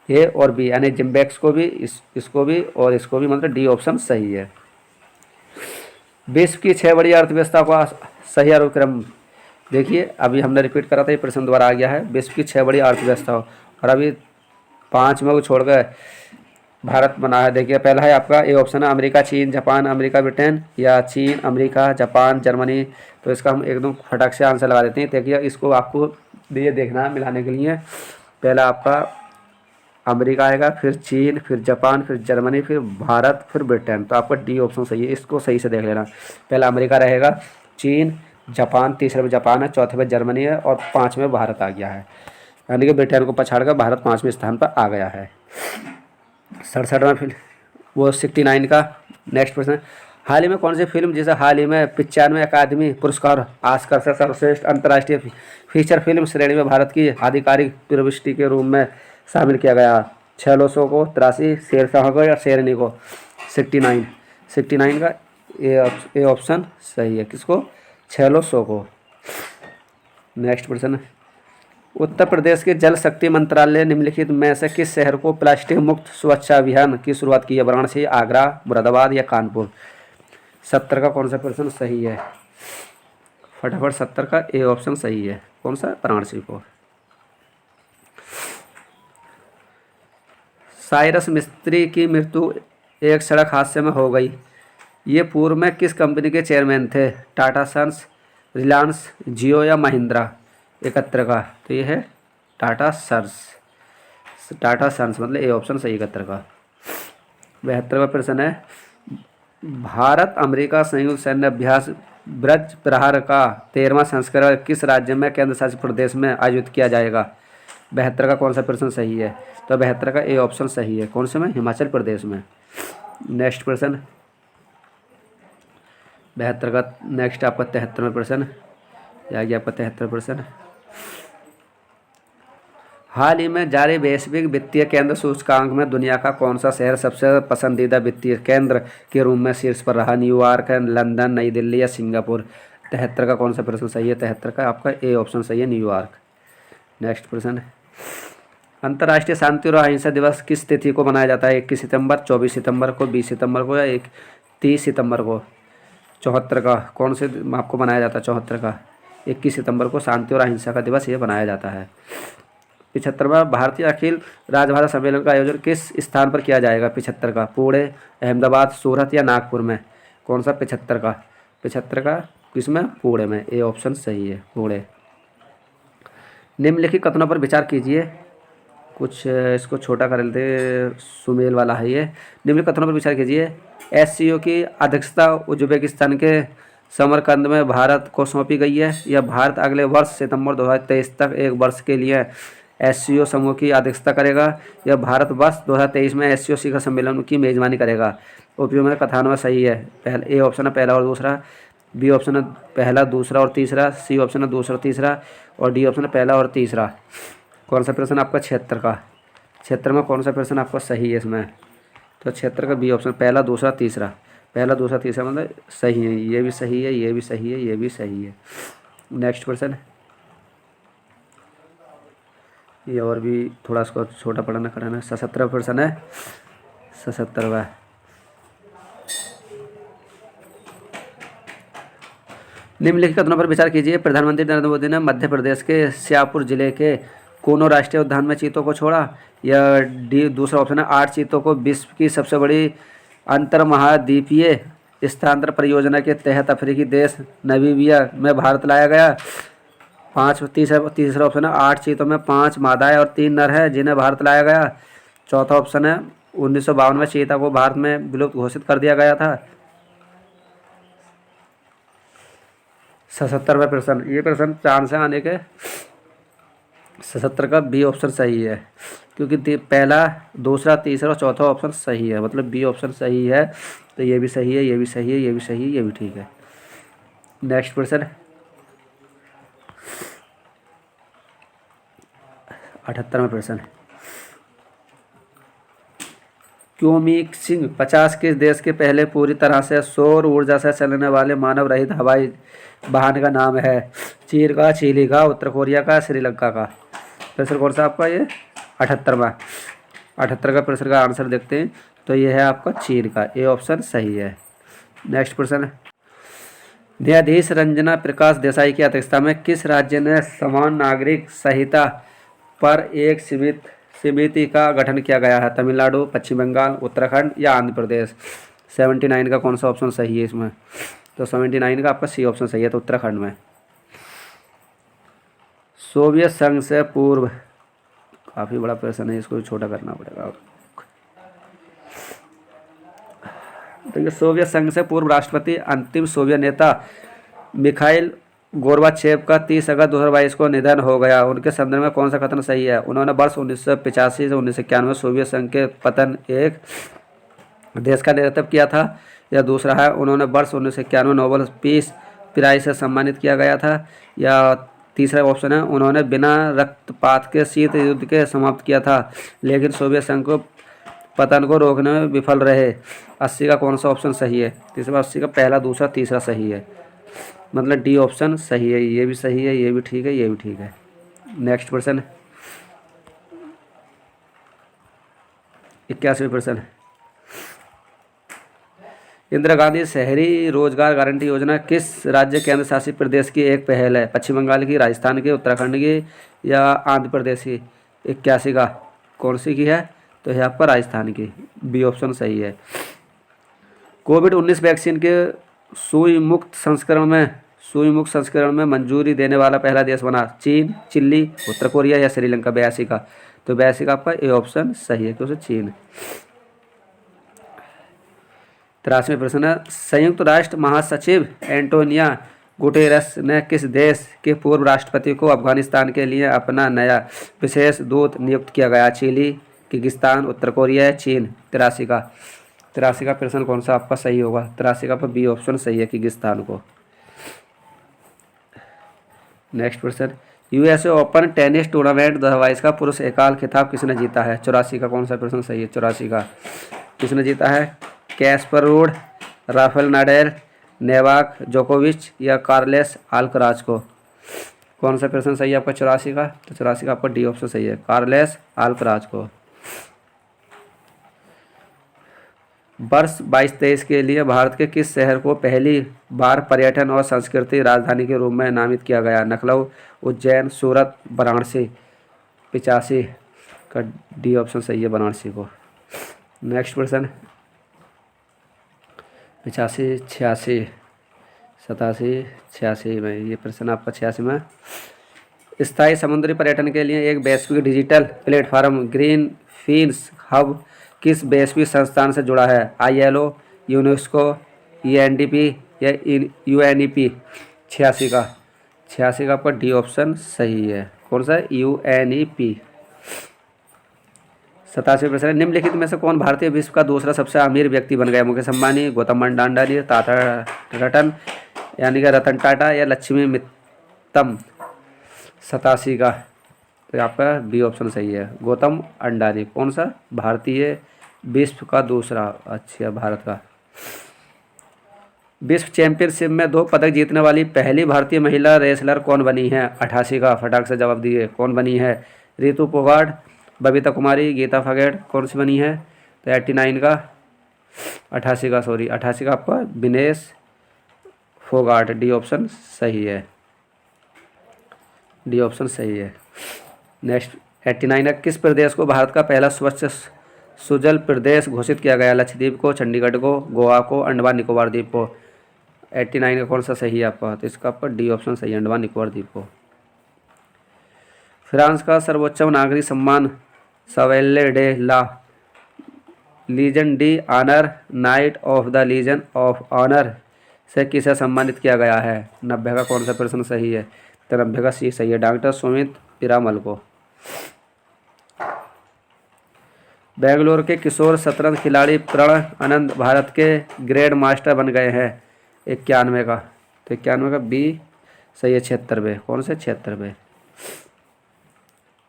ए और बी यानी जिम्बैक्स को भी, इसको भी और इसको भी, मतलब डी ऑप्शन सही है। विश्व की 6 बड़ी अर्थव्यवस्था का सही अनुक्रम देखिए, अभी हमने रिपीट करा था, ये प्रश्न दोबारा आ गया है। विश्व की 6 बड़ी अर्थव्यवस्था और अभी 5 में को छोड़ गए भारत बना है। देखिए पहला है आपका ए ऑप्शन है अमेरिका, चीन, जापान, अमेरिका, ब्रिटेन या चीन, अमेरिका, जापान, जर्मनी। तो इसका हम एकदम फटाक से आंसर लगा देते हैं। देखिए इसको आपको ये देखना है मिलाने के लिए, पहला आपका अमेरिका आएगा, फिर चीन, फिर जापान, फिर जर्मनी, फिर भारत, फिर ब्रिटेन। तो आपका डी ऑप्शन सही है, इसको सही से देख लेना। पहला अमेरिका रहेगा, चीन, जापान, तीसरे में जापान है, चौथे में जर्मनी है और 5 में भारत आ गया है। यानी कि ब्रिटेन को पछाड़कर भारत 5वें स्थान पर आ गया है। 67वां फिर वो 69 का नेक्स्ट प्रश्न, हाल ही में कौन सी फिल्म जिसे हाल ही में 95 अकादमी पुरस्कार ऑस्कर से सर्वश्रेष्ठ अंतर्राष्ट्रीय फीचर फिल्म श्रेणी में भारत की आधिकारिक प्रविष्टि के रूप में शामिल किया गया? छह सौ को, 83, शेरशाह को या शेरनी को? 69, 69 का ए ऑप्शन सही है। किसको? 600 को। नेक्स्ट प्रश्न, उत्तर प्रदेश के जल शक्ति मंत्रालय निम्नलिखित में से किस शहर को प्लास्टिक मुक्त स्वच्छता अभियान की शुरुआत की है? वाराणसी, आगरा, मुरादाबाद या कानपुर? 70 का कौन सा प्रश्न सही है? फटाफट 70 का ए ऑप्शन सही है। कौन सा? वाराणसी को। साइरस मिस्त्री की मृत्यु एक सड़क हादसे में हो गई। ये पूर्व में किस कंपनी के चेयरमैन थे? टाटा सन्स, रिलायंस, जियो या महिंद्रा? 71 का तो ये है टाटा सन्स। टाटा सन्स मतलब ए ऑप्शन सही 71 का। 72 का प्रश्न है, भारत अमेरिका संयुक्त सैन्य अभ्यास ब्रज प्रहार का 13वां संस्करण किस राज्य में केंद्र शासित प्रदेश में आयोजित किया जाएगा? 72 का कौन सा प्रश्न सही है? तो 72 का ए ऑप्शन सही है। कौन से में? हिमाचल प्रदेश में। नेक्स्ट प्रश्न 72 का। नेक्स्ट आपका 73वां प्रश्न, या गया आपका 73 प्रश्न। हाल ही में जारी वैश्विक वित्तीय केंद्र सूचकांक में दुनिया का कौन सा शहर सबसे पसंदीदा वित्तीय केंद्र के रूप में शीर्ष पर रहा? न्यूयॉर्क है, लंदन, नई दिल्ली या सिंगापुर? 73 का कौन सा प्रश्न सही है? 73 का आपका ए ऑप्शन सही है, न्यूयॉर्क। नेक्स्ट प्रश्न, अंतर्राष्ट्रीय शांति और अहिंसा दिवस किस तिथि को मनाया जाता है? 21 सितंबर, 24 सितंबर को, 20 सितंबर को या 30 सितंबर को? 74 का कौन से आपको मनाया जाता है? 74 का 21 सितंबर को शांति और अहिंसा का दिवस ये मनाया जाता है। 75वां भारतीय अखिल राजभाषा सम्मेलन का आयोजन किस स्थान पर किया जाएगा? 75 का पुणे, अहमदाबाद, सूरत या नागपुर में? कौन सा? 75 का। 75 का किस में? पुणे में। ए ऑप्शन सही है, पुणे। निम्नलिखित कथनों पर विचार कीजिए। कुछ इसको छोटा कर लेते, सुमेल वाला है ये। निम्नलिखित कथनों पर विचार कीजिए। SCO की अध्यक्षता उज्बेकिस्तान के समरकंद में भारत को सौंपी गई है, या भारत अगले वर्ष सितंबर 2023 तक एक वर्ष के लिए SCO समूह की अध्यक्षता करेगा, या भारत वर्ष 2023 में SCO शिखर सम्मेलन की मेजबानी करेगा? उपयोग में कथनों सही है। पहला ए ऑप्शन है पहला और दूसरा, बी ऑप्शन है पहला, दूसरा और तीसरा, सी ऑप्शन है दूसरा और तीसरा, और डी ऑप्शन है पहला और तीसरा। कौन सा प्रश्न आपका? 76 का। 76 में कौन सा प्रश्न आपका सही है इसमें? तो 76 का बी ऑप्शन, पहला, दूसरा, तीसरा। पहला, दूसरा, तीसरा मतलब सही है। ये भी सही है, ये भी सही है, ये भी सही है। नेक्स्ट प्रश्न, ये और भी थोड़ा इसको छोटा पढ़ना कराना। 77 प्रश्न है, 77वां। निम्नलिखित कथनों पर विचार कीजिए। प्रधानमंत्री नरेंद्र मोदी ने मध्य प्रदेश के श्योपुर जिले के कोनो राष्ट्रीय उद्यान में चीतों को छोड़ा, या डी दूसरा ऑप्शन है 8 चीतों को विश्व की सबसे बड़ी अंतर्महाद्वीपीय स्थानांतरण परियोजना के तहत अफ्रीकी देश नामीबिया में भारत लाया गया। तीसरा ऑप्शन है 8 चीतों में 5 मादाएं और 3 नर हैं जिन्हें भारत लाया गया। चौथा ऑप्शन है 1952 में चीता को भारत में विलुप्त घोषित कर दिया गया था। 77वां प्रश्न, ये प्रश्न चांद से आने के। 77 का बी ऑप्शन सही है, क्योंकि पहला, दूसरा, तीसरा और चौथा ऑप्शन सही है, मतलब बी ऑप्शन सही है। तो ये भी सही है, ये भी सही है, ये भी सही है, ये भी ठीक है। नेक्स्ट प्रश्न 78वां प्रश्न, क्योमिक्सिंग 50 किस देश के पहले पूरी तरह से सौर ऊर्जा से चलने वाले मानव रहित हवाई वाहन का नाम है? चीन का, चिली का, उत्तर कोरिया का, श्रीलंका का? प्रश्न कौन सा आपका? ये 78वां। 78 का प्रश्न का आंसर देखते हैं, तो ये है आपका चीन का। ए ऑप्शन सही है। नेक्स्ट प्रश्न, न्यायाधीश रंजना प्रकाश देसाई की अध्यक्षता में किस राज्य ने समान नागरिक संहिता पर एक समिति का गठन किया गया है? तमिलनाडु, पश्चिम बंगाल, उत्तराखंड या आंध्र प्रदेश? 79 का कौन सा ऑप्शन सही है इसमें? तो 79 का आपका सी ऑप्शन सही है, तो उत्तराखंड में। सोवियत संघ से पूर्व, काफ़ी बड़ा प्रश्न है, इसको छोटा करना पड़ेगा। तो सोवियत संघ से पूर्व राष्ट्रपति अंतिम सोवियत नेता मिखाइल गोर्बाचेव का 30 अगस्त 2022 को निधन हो गया। उनके संदर्भ में कौन सा कथन सही है? उन्होंने वर्ष 1985 से 1991 में सोवियत संघ के पतन एक देश का नेतृत्व किया था। या दूसरा है उन्होंने वर्ष 1991 नोबेल पीस प्राइज से सम्मानित किया गया था। या तीसरा ऑप्शन है उन्होंने बिना रक्तपात के शीत युद्ध के समाप्त किया था, लेकिन सोवियत संघ को पतन को रोकने में विफल रहे। 80 का कौन सा ऑप्शन सही है? तीसरा 80 का पहला, दूसरा, तीसरा सही है, मतलब डी ऑप्शन सही है। ये भी सही है, ये भी ठीक है, ये भी ठीक है। नेक्स्ट क्वेश्चन 81 प्रश्न। इंदिरा गांधी शहरी रोजगार गारंटी योजना किस राज्य केंद्र शासित प्रदेश की एक पहल है? पश्चिम बंगाल की, राजस्थान की, उत्तराखंड की या आंध्र प्रदेश की? 81 का कौन सी की है? तो है आपका राजस्थान की, बी ऑप्शन सही है। कोविड-19 वैक्सीन के सुई मुक्त संस्करण में मंजूरी देने वाला पहला देश बना? चीन, चिली, उत्तर कोरिया या श्रीलंका? 82 का, तो 82 का आपका ए ऑप्शन सही है, क्योंकि चीन। 83 प्रश्न है, संयुक्त राष्ट्र महासचिव एंटोनिया गुटेरस ने किस देश के पूर्व राष्ट्रपति को अफगानिस्तान के लिए अपना नया विशेष दूत नियुक्त किया गया? चिली, किर्गिस्तान, उत्तर कोरिया या चीन? 83 का प्रश्न कौन सा आपका सही होगा? 83 का बी ऑप्शन सही है, किर्गिस्तान को। नेक्स्ट प्रश्न, यूएसए ओपन टेनिस टूर्नामेंट 2022 का पुरुष एकल खिताब किसने जीता है? 84 का कौन सा प्रश्न सही है? 84 का किसने जीता है? कैस्पर रूड, राफेल नाडेल, नोवाक जोकोविच या कार्लेस अल्कराज को? कौन सा प्रश्न सही है आपका 84 का? तो 84 का आपका डी ऑप्शन सही है, कार्लेस अल्कराज को। वर्ष 22-23 के लिए भारत के किस शहर को पहली बार पर्यटन और संस्कृति राजधानी के रूप में नामित किया गया? लखनऊ, उज्जैन, सूरत, वाराणसी? 85 का डी ऑप्शन सही है, वाराणसी को। नेक्स्ट प्रश्न 85, 86, 87, 86 में, ये प्रश्न आपका 86 में। स्थायी समुद्री पर्यटन के लिए एक वैश्विक digital platform green fields hub किस वैश्विक संस्थान से जुड़ा है? ILO, यूनेस्को, UNDP या UNEP? 86 का आपका डी ऑप्शन सही है, कौन सा? UNEP। 87 प्रश्न, निम्नलिखित में से कौन भारतीय विश्व का दूसरा सबसे अमीर व्यक्ति बन गया? मुकेश अंबानी, गौतम अडानी, टाटा रतन यानी कि रतन टाटा या लक्ष्मी मित्तम? 87 का, तो आपका बी ऑप्शन सही है, गौतम अडानी। कौन सा? भारतीय विश्व का दूसरा, अच्छा, भारत का। विश्व चैंपियनशिप में 2 पदक जीतने वाली पहली भारतीय महिला रेसलर कौन बनी है? 88 का, फटाक से जवाब दिए, कौन बनी है? रितु फोगाट, बबीता कुमारी, गीता फोगाट, कौन सी बनी है? तो 89 का, 88 का, सॉरी 88 का आपका विनेश फोगाट, डी ऑप्शन सही है, डी ऑप्शन सही है। नेक्स्ट 89 है, किस प्रदेश को भारत का पहला स्वच्छ सुजल प्रदेश घोषित किया गया? लक्षद्वीप को, चंडीगढ़ को, गोवा को, अंडमान निकोबार द्वीप को? 89 का कौन सा सही है आपका? तो इसका आपका डी ऑप्शन सही है, अंडमान निकोबार द्वीप को। फ्रांस का सर्वोच्च नागरिक सम्मान chevalier de la Legion d' honneur, knight of the Legion of Honour से किसे सम्मानित किया गया है? 90 का कौन सा प्रश्न सही है? तो 90 का सी सही है, डॉक्टर सुमित पिरामल को। बेंगलोर के किशोर शतरंज खिलाड़ी प्रणय आनंद भारत के ग्रैंड मास्टर बन गए हैं। 91 का, तो 91 का बी सही है, 76। कौन से? 76।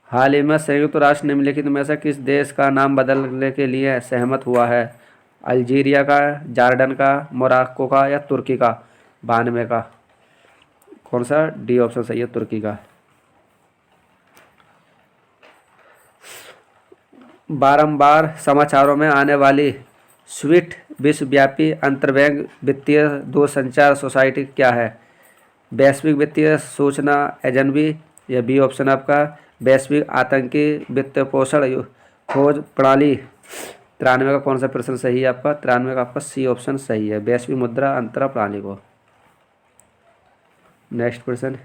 हाल ही में संयुक्त राष्ट्र निम्नलिखित में से किस देश का नाम बदलने के लिए सहमत हुआ है? अल्जीरिया का, जॉर्डन का, मोरक्को का या तुर्की का? 92 का, कौन सा? डी ऑप्शन सही है, तुर्की का। बारंबार समाचारों में आने वाली स्विफ्ट विश्वव्यापी अंतरबैंक वित्तीय दूरसंचार सोसाइटी क्या है? वैश्विक वित्तीय सूचना एजेंसी या बी ऑप्शन आपका वैश्विक आतंकी वित्त पोषण खोज प्रणाली? 93 का कौन सा प्रश्न सही है आपका? 93 का आपका सी ऑप्शन सही है, वैश्विक मुद्रा अंतरण प्रणाली को। नेक्स्ट प्रश्न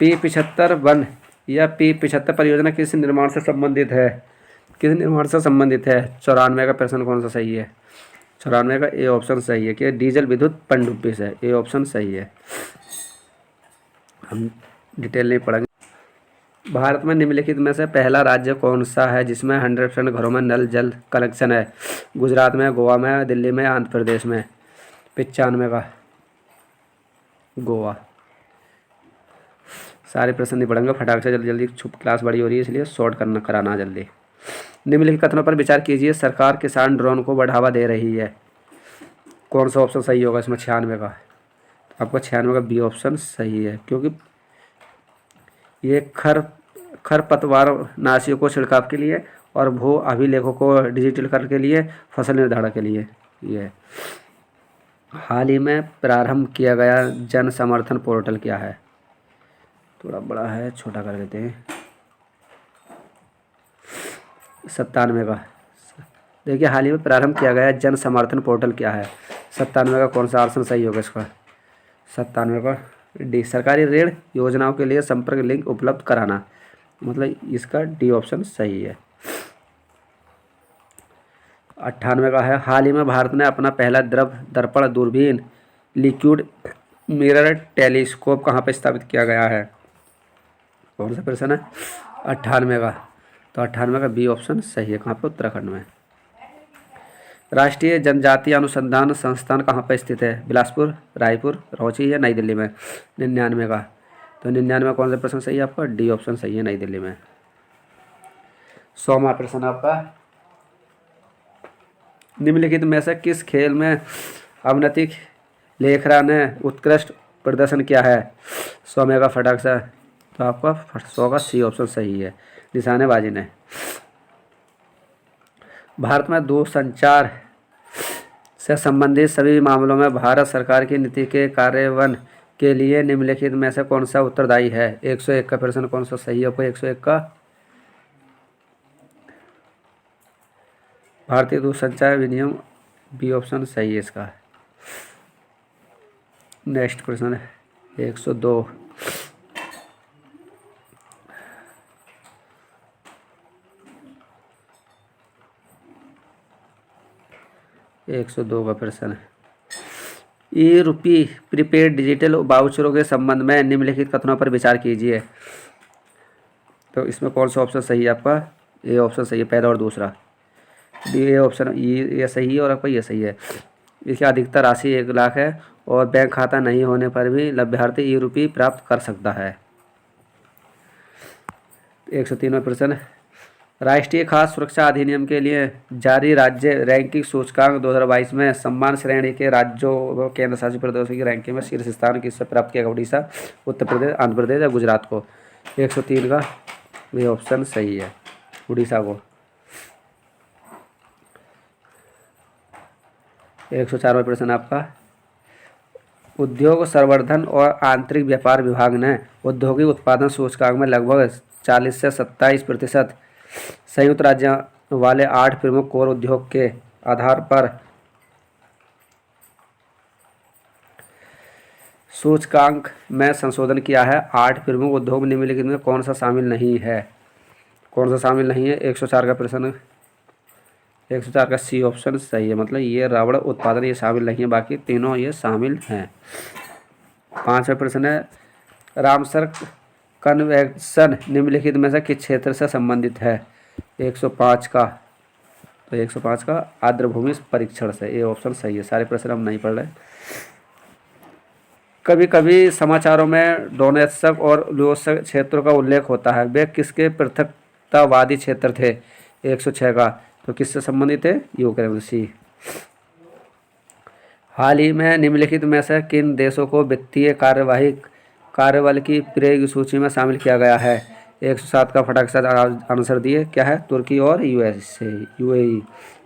P75 या P75 परियोजना किस निर्माण से संबंधित है? किस निर्माण से संबंधित है? 94 का प्रश्न कौन सा सही है? 94 का ए ऑप्शन सही है कि डीजल विद्युत पनडुब्बी से, ए ऑप्शन सही है। हम डिटेल नहीं पढ़ेंगे। भारत में निम्नलिखित में से पहला राज्य कौन सा है जिसमें 100% घरों में नल जल कनेक्शन है? गुजरात में, गोवा में, दिल्ली में, आंध्र प्रदेश में। 95 का गोवा। सारे प्रश्न नहीं पढ़ेंगे, फटाक से जल्दी जल्दी, छुप क्लास बड़ी हो रही है इसलिए शॉर्ट कराना जल्दी। निम्नलिखित कथनों पर विचार कीजिए। सरकार किसान ड्रोन को बढ़ावा दे रही है। कौन सा ऑप्शन सही होगा इसमें? 96 का। आपका 96 का बी ऑप्शन सही है, क्योंकि ये खरपतवार नाशियों को छिड़काव के लिए और भू अभिलेखों को डिजिटल के लिए, फसल निर्धारण के लिए ये है। हाल ही में प्रारंभ किया गया जन समर्थन पोर्टल क्या है? थोड़ा बड़ा है, छोटा कर देते हैं। 97 का। देखिए, हाल ही में प्रारंभ किया गया जन समर्थन पोर्टल क्या है? 97 का कौन सा ऑप्शन सही होगा इसका? 97 का डी। सरकारी ऋण योजनाओं के लिए संपर्क लिंक उपलब्ध कराना, मतलब इसका डी ऑप्शन सही है। 98 का है, हाल ही में भारत ने अपना पहला द्रव दर्पण दूरबीन लिक्विड मिरर टेलीस्कोप कहाँ पर स्थापित किया गया है? कौन सा प्रश्न है? 98 का। तो 98 का बी ऑप्शन सही है। कहाँ पर? उत्तराखंड में। राष्ट्रीय जनजातीय अनुसंधान संस्थान कहाँ पर स्थित है? बिलासपुर, रायपुर, रांची या नई दिल्ली में? 99 का। तो 99 कौन सा प्रश्न सही है आपका? डी ऑप्शन सही है, नई दिल्ली में। 100वां प्रश्न आपका, निम्नलिखित में से किस खेल में अवनति लेखरा ने उत्कृष्ट प्रदर्शन किया है? 100 का फटाक सा। तो आपका 100 का सी ऑप्शन सही है, निशानेबाजी ने। भारत में दूरसंचार से संबंधित सभी मामलों में भारत सरकार की नीति के कार्यान्वयन के लिए निम्नलिखित में से कौन सा उत्तरदायी है? 101 का प्रश्न कौन सा सही है? 101 का भारतीय दूरसंचार विनियम, बी ऑप्शन सही है इसका। नेक्स्ट प्रश्न है 102। 102 का प्रश्न है, ई रुपी प्रीपेड डिजिटल वाउचरों के संबंध में निम्नलिखित कथनों पर विचार कीजिए। तो इसमें कौन सा ऑप्शन सही है आपका? ए ऑप्शन सही है, पहला और दूसरा। डी ए ऑप्शन ये सही है और आपका ये सही है। इसकी अधिकतर राशि 1 लाख है और बैंक खाता नहीं होने पर भी लाभार्थी ई रुपी प्राप्त कर सकता है। 103वां प्रश्न, राष्ट्रीय खाद्य सुरक्षा अधिनियम के लिए जारी राज्य रैंकिंग सूचकांक 2022 में सम्मान श्रेणी के राज्यों व केंद्र शासित प्रदेशों की रैंकिंग में शीर्ष स्थान किससे प्राप्त किया? उड़ीसा, उत्तर प्रदेश, आंध्र प्रदेश या गुजरात को? 103 का ये ऑप्शन सही है, उड़ीसा को। 104वां प्रश्न आपका, उद्योग संवर्धन और आंतरिक व्यापार विभाग ने औद्योगिक उत्पादन सूचकांक में लगभग 40 से 27% संयुक्त राज्य वाले 8 प्रमुख कोर उद्योग के आधार पर सूचकांक में संशोधन किया है। 8 प्रमुख उद्योग निम्नलिखित में कौन सा शामिल नहीं है? कौन सा शामिल नहीं है? 104 का प्रश्न, 104 का सी ऑप्शन सही है, मतलब ये रबड़ उत्पादन ये शामिल नहीं है, बाकी तीनों ये शामिल हैं। 5वां प्रश्न है, रामसर कन्वेंशन निम्नलिखित में से किस क्षेत्र से संबंधित है? 105 का। तो 105 का आर्द्रभूमि परीक्षण से, ये ऑप्शन सही है। सारे प्रश्न हम नहीं पढ़ रहे। कभी कभी समाचारों में डोनेत्स्क और लुहांस्क क्षेत्रों का उल्लेख होता है, वे किसके पृथकतावादी क्षेत्र थे? 106 का। तो किससे संबंधित है? यूक्रेन सी। हाल ही में निम्नलिखित में से किन देशों को वित्तीय कार्यबल की प्रेग सूची में शामिल किया गया है? 107 का फटाक से आंसर दिए, क्या है? तुर्की और यूएई।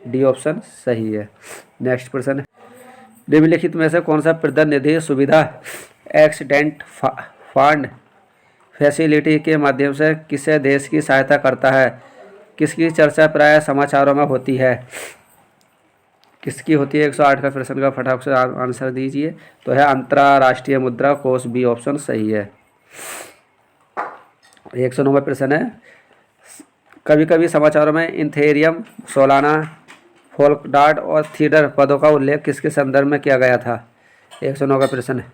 डी ऑप्शन सही है। नेक्स्ट प्रश्न, निम्नलिखित में से कौन सा प्रतिनिधि सुविधा एक्सीडेंट फंड फैसिलिटी के माध्यम से किसी देश की सहायता करता है? किसकी चर्चा प्राय समाचारों में होती है? किसकी होती है? 108 का प्रश्न का फटाफट से आंसर दीजिए। तो है अंतर्राष्ट्रीय मुद्रा कोष, बी ऑप्शन सही है। 109वां प्रश्न है, कभी कभी समाचारों में इथेरियम, सोलाना, फोल्कडार्ट और थीडर पदों का उल्लेख किसके संदर्भ में किया गया था? 109 का प्रश्न है।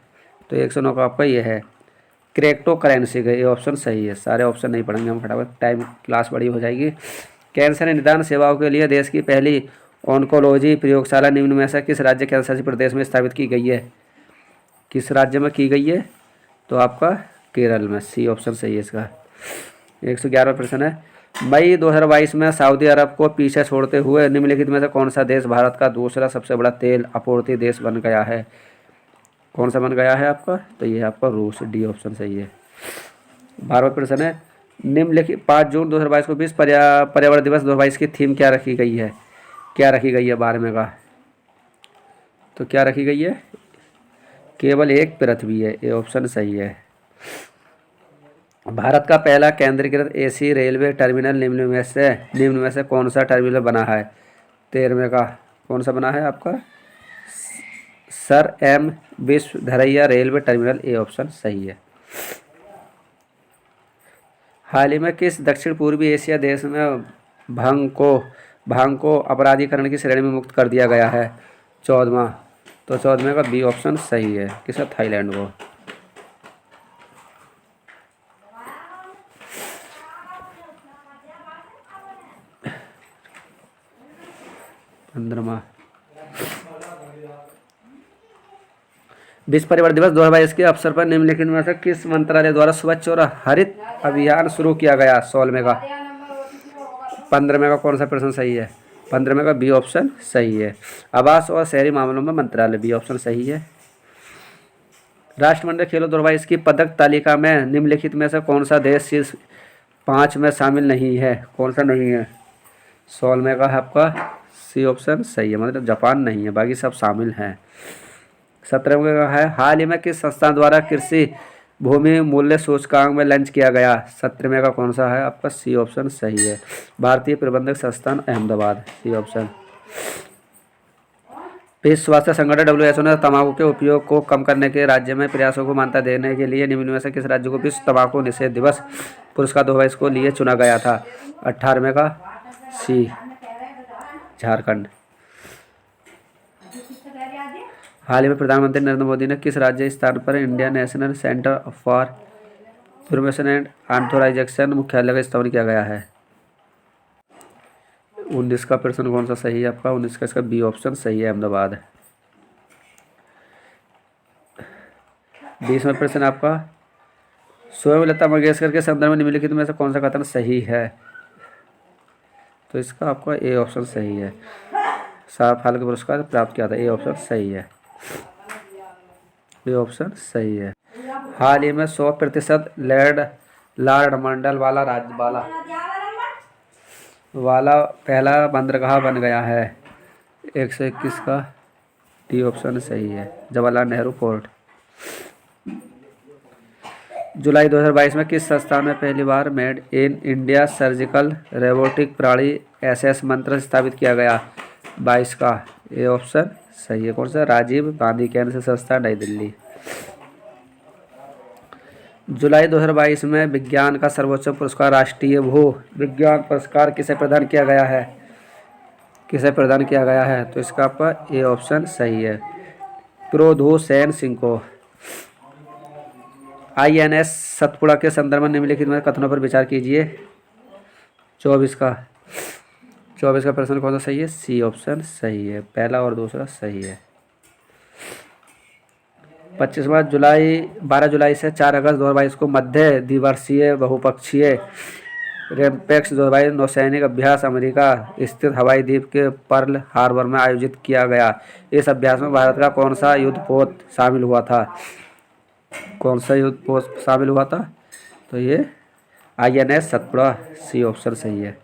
तो 109 का आपका ये है, क्रिप्टो करेंसी का, ये ऑप्शन सही है। सारे ऑप्शन नहीं पढ़ेंगे हम फटाफट, टाइम क्लास बड़ी हो जाएगी। कैंसर निदान सेवाओं के लिए देश की पहली ऑन्कोलॉजी प्रयोगशाला निम्न में से किस राज्य केंद्र शासित प्रदेश में स्थापित की गई है? किस राज्य में की गई है? तो आपका केरल में, सी ऑप्शन सही है इसका। 111वां प्रश्न है, मई 2022 में सऊदी अरब को पीछे छोड़ते हुए निम्नलिखित में से कौन सा देश भारत का दूसरा सबसे बड़ा तेल आपूर्ति देश बन गया है? कौन सा बन गया है आपका? तो ये है आपका रूस, डी ऑप्शन सही है। 12वां प्रश्न है, निम्नलिखित 5 जून 2022 को विश्व पर्यावरण दिवस 2022 की थीम क्या रखी गई है? क्या रखी गई है 12वें का? तो क्या रखी गई है? केवल एक पृथ्वी है, ये ऑप्शन सही है। भारत का पहला केंद्रीकृत एसी रेलवे टर्मिनल निम्न में से कौन सा टर्मिनल बना है? 13वें का कौन सा बना है आपका? Sir M Visvesvaraya railway terminal, A option सही है। हाल ही में किस दक्षिण पूर्वी एशिया देश में भांग को अपराधीकरण की श्रेणी में मुक्त कर दिया गया है? 14वां, तो 14वें का बी ऑप्शन सही है। किसे? थाईलैंड को। 15वां, विश्व पर्यावरण दिवस 2022 के अवसर पर निम्नलिखित में से किस मंत्रालय द्वारा स्वच्छ और हरित अभियान शुरू किया गया? 16वें का। 15वें का कौन सा प्रश्न सही है? 15वें का बी ऑप्शन सही है। आवास और शहरी मामलों में मंत्रालय, बी ऑप्शन सही है। राष्ट्रमंडल खेलों 2022 की पदक तालिका में निम्नलिखित में से कौन सा देश शीर्ष 5 में शामिल नहीं है? कौन सा नहीं है? 16वें का है आपका सी ऑप्शन सही है, मतलब जापान नहीं है, बाकी सब शामिल हैं। 17वें का है, हाल ही में किस संस्था द्वारा कृषि भूमि मूल्य सूचकांक में लॉन्च किया गया? 17वें का कौन सा है आपका? सी ऑप्शन सही है। भारतीय प्रबंधक संस्थान अहमदाबाद, सी ऑप्शन। विश्व स्वास्थ्य संगठन WHO ने तंबाकू के उपयोग को कम करने के राज्य में प्रयासों को मान्यता देने के लिए निम्न में से किस राज्य को विश्व तंबाकू निषेध दिवस पुरस्कार 2022 को लिए चुना गया था? 18वें का सी, झारखंड। हाल ही में प्रधानमंत्री नरेंद्र मोदी ने किस राज्य स्थान पर Indian National Centre for Information and Authorisation मुख्यालय का स्थापना किया गया है? 19 का प्रश्न कौन सा सही है आपका? 19 का इसका बी ऑप्शन सही है, अहमदाबाद। 20वां प्रश्न आपका, स्वयं लता मंगेशकर के संदर्भ में निम्नलिखित में से कौन सा कथन सही है? तो इसका आपका ए ऑप्शन सही है। साफ फाल्के पुरस्कार प्राप्त किया था, ए ऑप्शन सही है। ये ऑप्शन सही है। हाल ही में 100% लॉर्ड मंडल वाला पहला बंदरगाह बन गया है? 121 का डी ऑप्शन सही है, जवाहरलाल नेहरू पोर्ट। जुलाई 2022 में किस संस्थान में पहली बार made in India surgical robotic प्रणाली SS मंत्र स्थापित किया गया? 22 का ए ऑप्शन सही है। कौन सा? राजीव गांधी कैंसर संस्थान, नई दिल्ली। जुलाई 2022 में विज्ञान का सर्वोच्च पुरस्कार राष्ट्रीय भू विज्ञान पुरस्कार किसे प्रदान किया गया है? किसे प्रदान किया गया है? तो इसका आपका ए ऑप्शन सही है, प्रोधो सेन सिंह को। INS सतपुड़ा के संदर्भ में निम्नलिखित में कथनों पर विचार कीजिए। 24 का प्रश्न कौन सा सही है? सी ऑप्शन सही है, पहला और दूसरा सही है। 12 जुलाई से 4 अगस्त 2022 को मध्य दिवसीय बहुपक्षीय रेमपेक्स 2022 नौसैनिक अभ्यास अमेरिका स्थित हवाई द्वीप के पर्ल हार्बर में आयोजित किया गया। इस अभ्यास में भारत का कौन सा युद्धपोत शामिल हुआ था? कौन सा युद्धपोत शामिल हुआ था? तो ये INS सतपुड़ा, सी ऑप्शन सही है।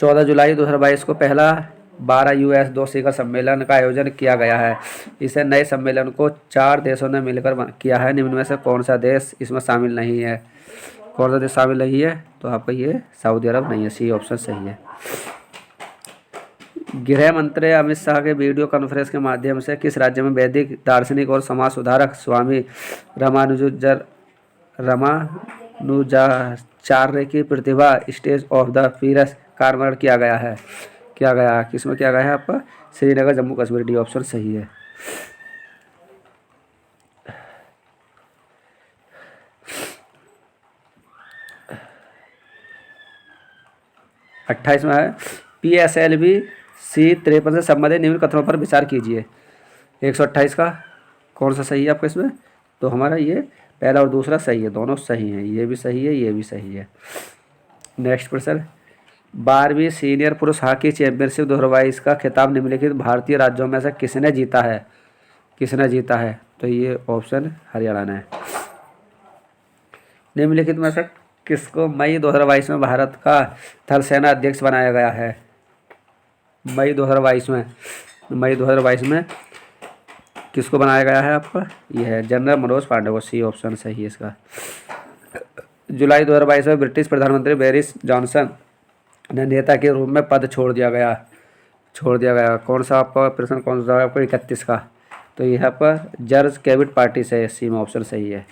14 जुलाई 2022 को पहला 12 US 2 शिखर सम्मेलन का आयोजन किया गया है। इसे नए सम्मेलन को 4 देशों ने मिलकर किया है। निम्न में से कौन सा देश इसमें शामिल नहीं है? कौन सा देश शामिल नहीं है? तो आपका ये सऊदी अरब नहीं है, सी ऑप्शन सही है। गृह मंत्री अमित शाह के वीडियो कॉन्फ्रेंस के माध्यम से किस राज्य में वैदिक दार्शनिक और समाज सुधारक स्वामी रामानुजाचार्य की प्रतिभा स्टेज ऑफ द पीरस कार्मण किया गया है? किसमें किया गया है आपका? श्रीनगर, जम्मू कश्मीर, डी ऑप्शन सही है। 28वां है PSLV C53 से संबंधित निम्न कथनों पर विचार कीजिए। 128 का कौन सा सही है आपका इसमें? तो हमारा ये पहला और दूसरा सही है, दोनों सही हैं, ये भी सही है, ये भी सही है। नेक्स्ट प्रश्न, 12वीं सीनियर पुरुष हॉकी चैंपियनशिप 2022 का खिताब निम्नलिखित भारतीय राज्यों में से किसने जीता है? किसने जीता है? तो ये ऑप्शन हरियाणा ने। निम्नलिखित में से किसको मई 2022 में भारत का थल सेना अध्यक्ष बनाया गया है? मई 2022 में किसको बनाया गया है आपका? यह है जनरल मनोज पांडे को। सी ऑप्शन सही है इसका। जुलाई 2022 में ब्रिटिश प्रधानमंत्री बोरिस जॉनसन ने नेता के रूप में पद छोड़ दिया गया। कौन सा आपका प्रश्न कौन सा आपका? 31 का। तो यह आपका जर्ज कैबिनेट पार्टी से। सी में ऑप्शन सही है।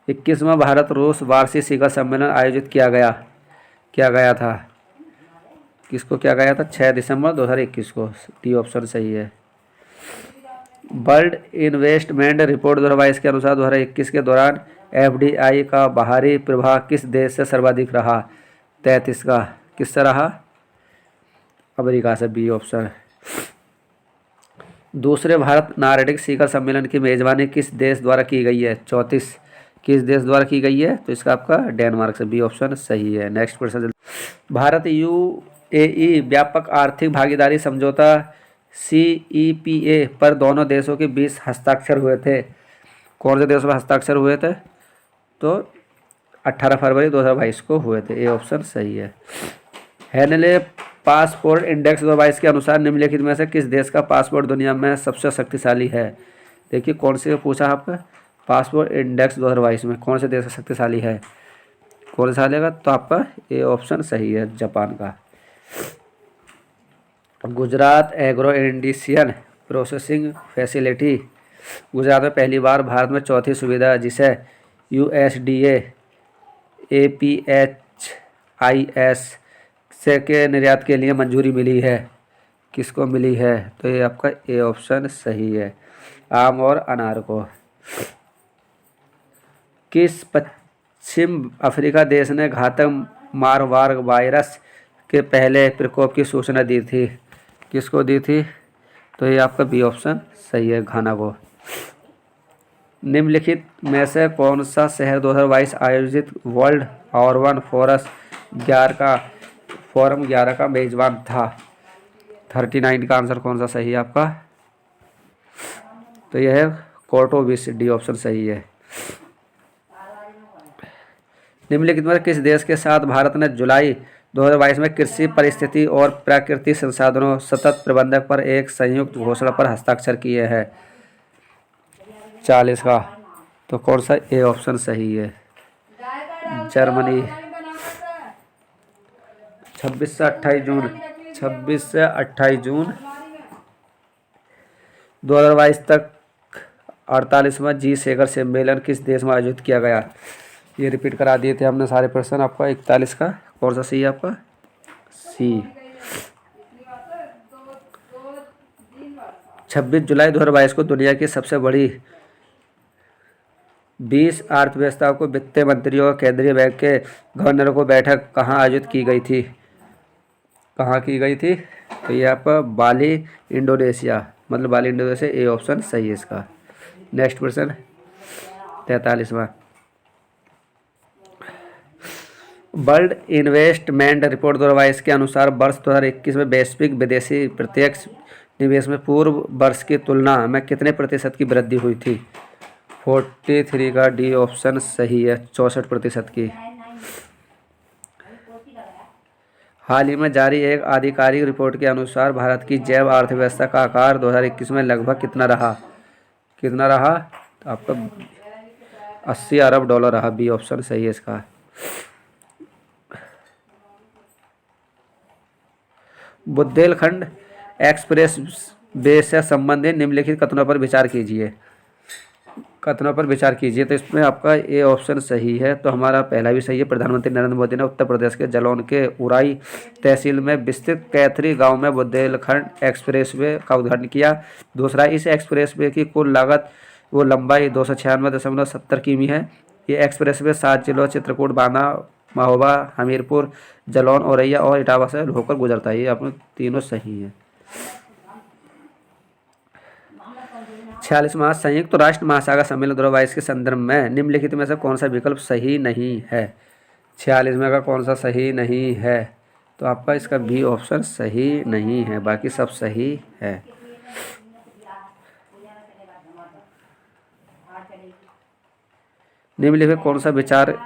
21वां भारत रूस वार्षिक शिखर सम्मेलन आयोजित किया गया था। किसको किया गया था? 6 दिसंबर 2021 को। डी ऑप्शन सही है। वर्ल्ड इन्वेस्टमेंट रिपोर्ट 2022 के अनुसार 2021 के दौरान FDI का बाहरी प्रवाह किस देश से सर्वाधिक रहा? 33 का। किससे रहा? अमेरिका से। B option. दूसरे भारत नार्डिक शिखर सम्मेलन की मेजबानी किस देश द्वारा की गई है? 34। किस देश द्वारा की गई है? तो इसका आपका डेनमार्क से। बी ऑप्शन सही है। नेक्स्ट प्रश्न, भारत UAE व्यापक आर्थिक भागीदारी समझौता CEPA पर दोनों देशों के बीच हस्ताक्षर हुए थे। कौन से देशों में हस्ताक्षर हुए थे? तो 18 फरवरी 2022 को हुए थे। ए ऑप्शन सही है। हैनले पासपोर्ट इंडेक्स 2022 के अनुसार निम्नलिखित में से किस देश का पासपोर्ट दुनिया में सबसे शक्तिशाली है? देखिए कौन से पूछा आपका पासपोर्ट इंडेक्स 2022 में कौन से देश का शक्तिशाली है? कौन सा लेगा? तो आपका ए ऑप्शन सही है, जापान का। Gujarat agro industrial processing facility Gujarat में पहली बार भारत में चौथी सुविधा जिसे USDA APHIS से के निर्यात के लिए मंजूरी मिली है। किसको मिली है? तो ये आपका ए ऑप्शन सही है, आम और अनार को। किस पश्चिम अफ्रीका देश ने घातक मारबर्ग वायरस के पहले प्रकोप की सूचना दी थी? किसको दी थी? तो ये आपका बी ऑप्शन सही है, घाना को। निम्नलिखित में से कौन सा शहर 2022 आयोजित वर्ल्ड अर्बन फोरम 11 का मेजबान था? 39 का आंसर कौन सा सही है आपका? तो यह है कोर्टोविस। डी ऑप्शन सही है। निम्नलिखित में किस देश के साथ भारत ने जुलाई 2022 में कृषि परिस्थिति और प्राकृतिक संसाधनों सतत प्रबंधक पर एक संयुक्त घोषणा पर हस्ताक्षर किए हैं? 40 का। तो कौन सा? ए ऑप्शन सही है, जर्मनी। 26 से 28 जून 2022 तक 48वां जी शिखर सम्मेलन किस देश में आयोजित किया गया? ये रिपीट करा दिए थे हमने सारे प्रश्न। आपका 41 का कौन सा सही है आपका? सी। 26 जुलाई 2022 को दुनिया की सबसे बड़ी 20 अर्थव्यवस्थाओं को वित्त मंत्रियों और केंद्रीय बैंक के गवर्नरों को बैठक कहाँ आयोजित की गई थी? कहाँ की गई थी? तो ये आपका बाली इंडोनेशिया। ए ऑप्शन सही है इसका। नेक्स्ट प्रश्न 43वां, वर्ल्ड इन्वेस्टमेंट रिपोर्ट 2022 के अनुसार वर्ष 2021 में वैश्विक विदेशी प्रत्यक्ष निवेश में पूर्व वर्ष की तुलना में कितने प्रतिशत की वृद्धि हुई थी? 43 का। डी ऑप्शन सही है, 64% की। हाल ही में जारी एक आधिकारिक रिपोर्ट के अनुसार भारत की जैव अर्थव्यवस्था का आकार 2021 में लगभग कितना रहा? तो आपका $80 अरब रहा। बी ऑप्शन सही है इसका। बुंदेलखंड एक्सप्रेस वे से संबंधित निम्नलिखित कथनों पर विचार कीजिए। तो इसमें आपका ए ऑप्शन सही है। तो हमारा पहला भी सही है। प्रधानमंत्री नरेंद्र मोदी ने उत्तर प्रदेश के जलौन के उराई तहसील में विस्तृत कैथरी गांव में बुंदेलखंड एक्सप्रेसवे का उद्घाटन किया। दूसरा, इस एक्सप्रेसवे की कुल लागत लंबाई 296.70 किमी है। ये एक्सप्रेसवे 7 जिलों चित्रकूट, बांदा, महोबा, हमीरपुर, जालौन, औरैया और इटावा से होकर गुजरता है। ये अपने तीनों सही हैं। 46वां संयुक्त राष्ट्र महासागर सम्मेलन 2022 के संदर्भ में निम्नलिखित में से कौन सा विकल्प सही नहीं है? 46वें का कौन सा सही नहीं है? तो आपका इसका बी ऑप्शन सही नहीं है, बाकी सब सही है। निम्नलिखित कौन सा विचार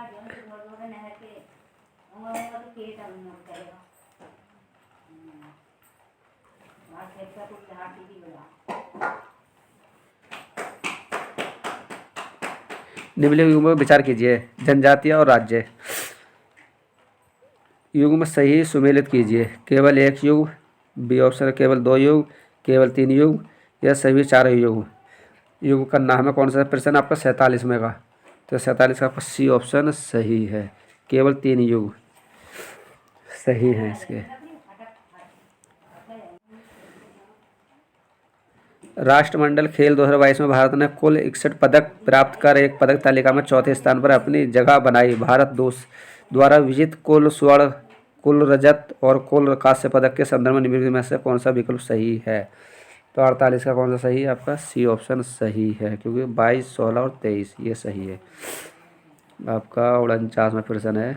निम्नलिखित युग में विचार कीजिए। जनजातीय और राज्य युग में सही सुमेलित कीजिए। केवल एक युग, बी ऑप्शन केवल 2 युग, केवल 3 युग या सभी 4 युग। युग का नाम है कौन सा प्रश्न आपका 47वें का? तो 47 का आपका सी ऑप्शन सही है, केवल 3 युग सही है इसके। राष्ट्रमंडल खेल 2022 में भारत ने कुल 61 पदक प्राप्त कर एक पदक तालिका में चौथे स्थान पर अपनी जगह बनाई। भारत द्वारा विजित कुल स्वर्ण, कुल रजत और कुल कांस्य पदक के संदर्भ में निम्नलिखित में से कौन सा विकल्प सही है? तो 48 का कौन सा सही है? आपका सी ऑप्शन सही है, क्योंकि 22, 16 और 23 ये सही है। आपका 49वां प्रश्न है।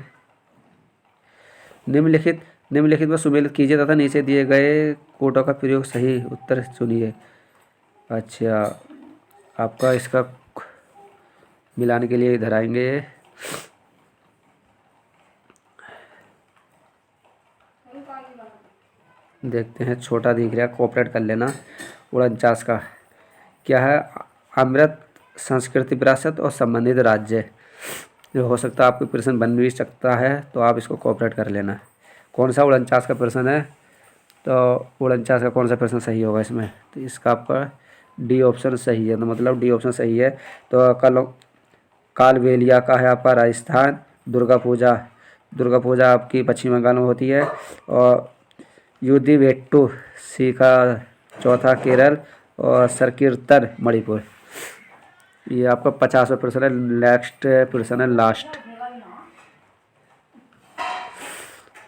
निम्नलिखित में सुमेलित कीजिए तथा नीचे दिए गए कोटों का प्रयोग सही उत्तर चुनिए। अच्छा, आपका इसका मिलाने के लिए इधर आएंगे। देखते हैं, छोटा दिख रहा है, कोऑपरेट कर लेना। 49 का क्या है? अमृत, संस्कृति विरासत और संबंधित राज्य। जो हो सकता है आपको प्रश्न बन भी सकता है, तो आप इसको कोऑपरेट कर लेना। कौन सा 49 का प्रश्न है? तो 49 का कौन सा प्रश्न सही होगा इसमें? तो इसका आपका डी ऑप्शन सही है। तो मतलब डी ऑप्शन सही है। तो कालबेलिया का है आपका राजस्थान। दुर्गा पूजा आपकी पश्चिम बंगाल में होती है। और युद्धवेट्टु सी का चौथा केरल और संकीर्तन मणिपुर। ये आपका 50वां प्रश्न है। नेक्स्ट प्रश्न है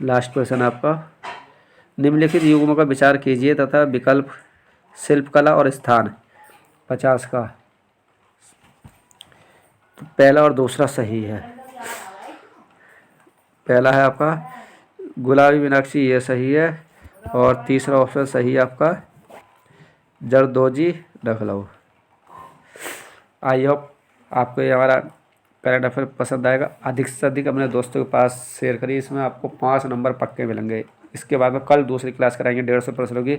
लास्ट प्रश्न आपका। निम्नलिखित युग्मों का विचार कीजिए तथा विकल्प शिल्पकला और स्थान। 50 का तो पहला और दूसरा सही है। पहला है आपका गुलाबी मीनाक्षी, ये सही है। और तीसरा ऑप्शन सही है आपका जरदोजी लखनऊ। आई होप आपको ये हमारा करंट अफेयर पसंद आएगा। अधिक से अधिक अपने दोस्तों के पास शेयर करिए। इसमें आपको 5 नंबर पक्के मिलेंगे। इसके बाद में कल दूसरी क्लास कराएंगे 150 प्रश्नों की,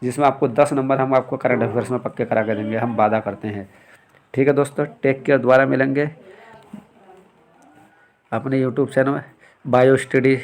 जिसमें आपको 10 नंबर हम आपको करंट अफेयर्स में पक्के करा के देंगे, हम वादा करते हैं। ठीक है दोस्तों, टेक केयर। दोबारा मिलेंगे अपने यूट्यूब चैनल बायो स्टडी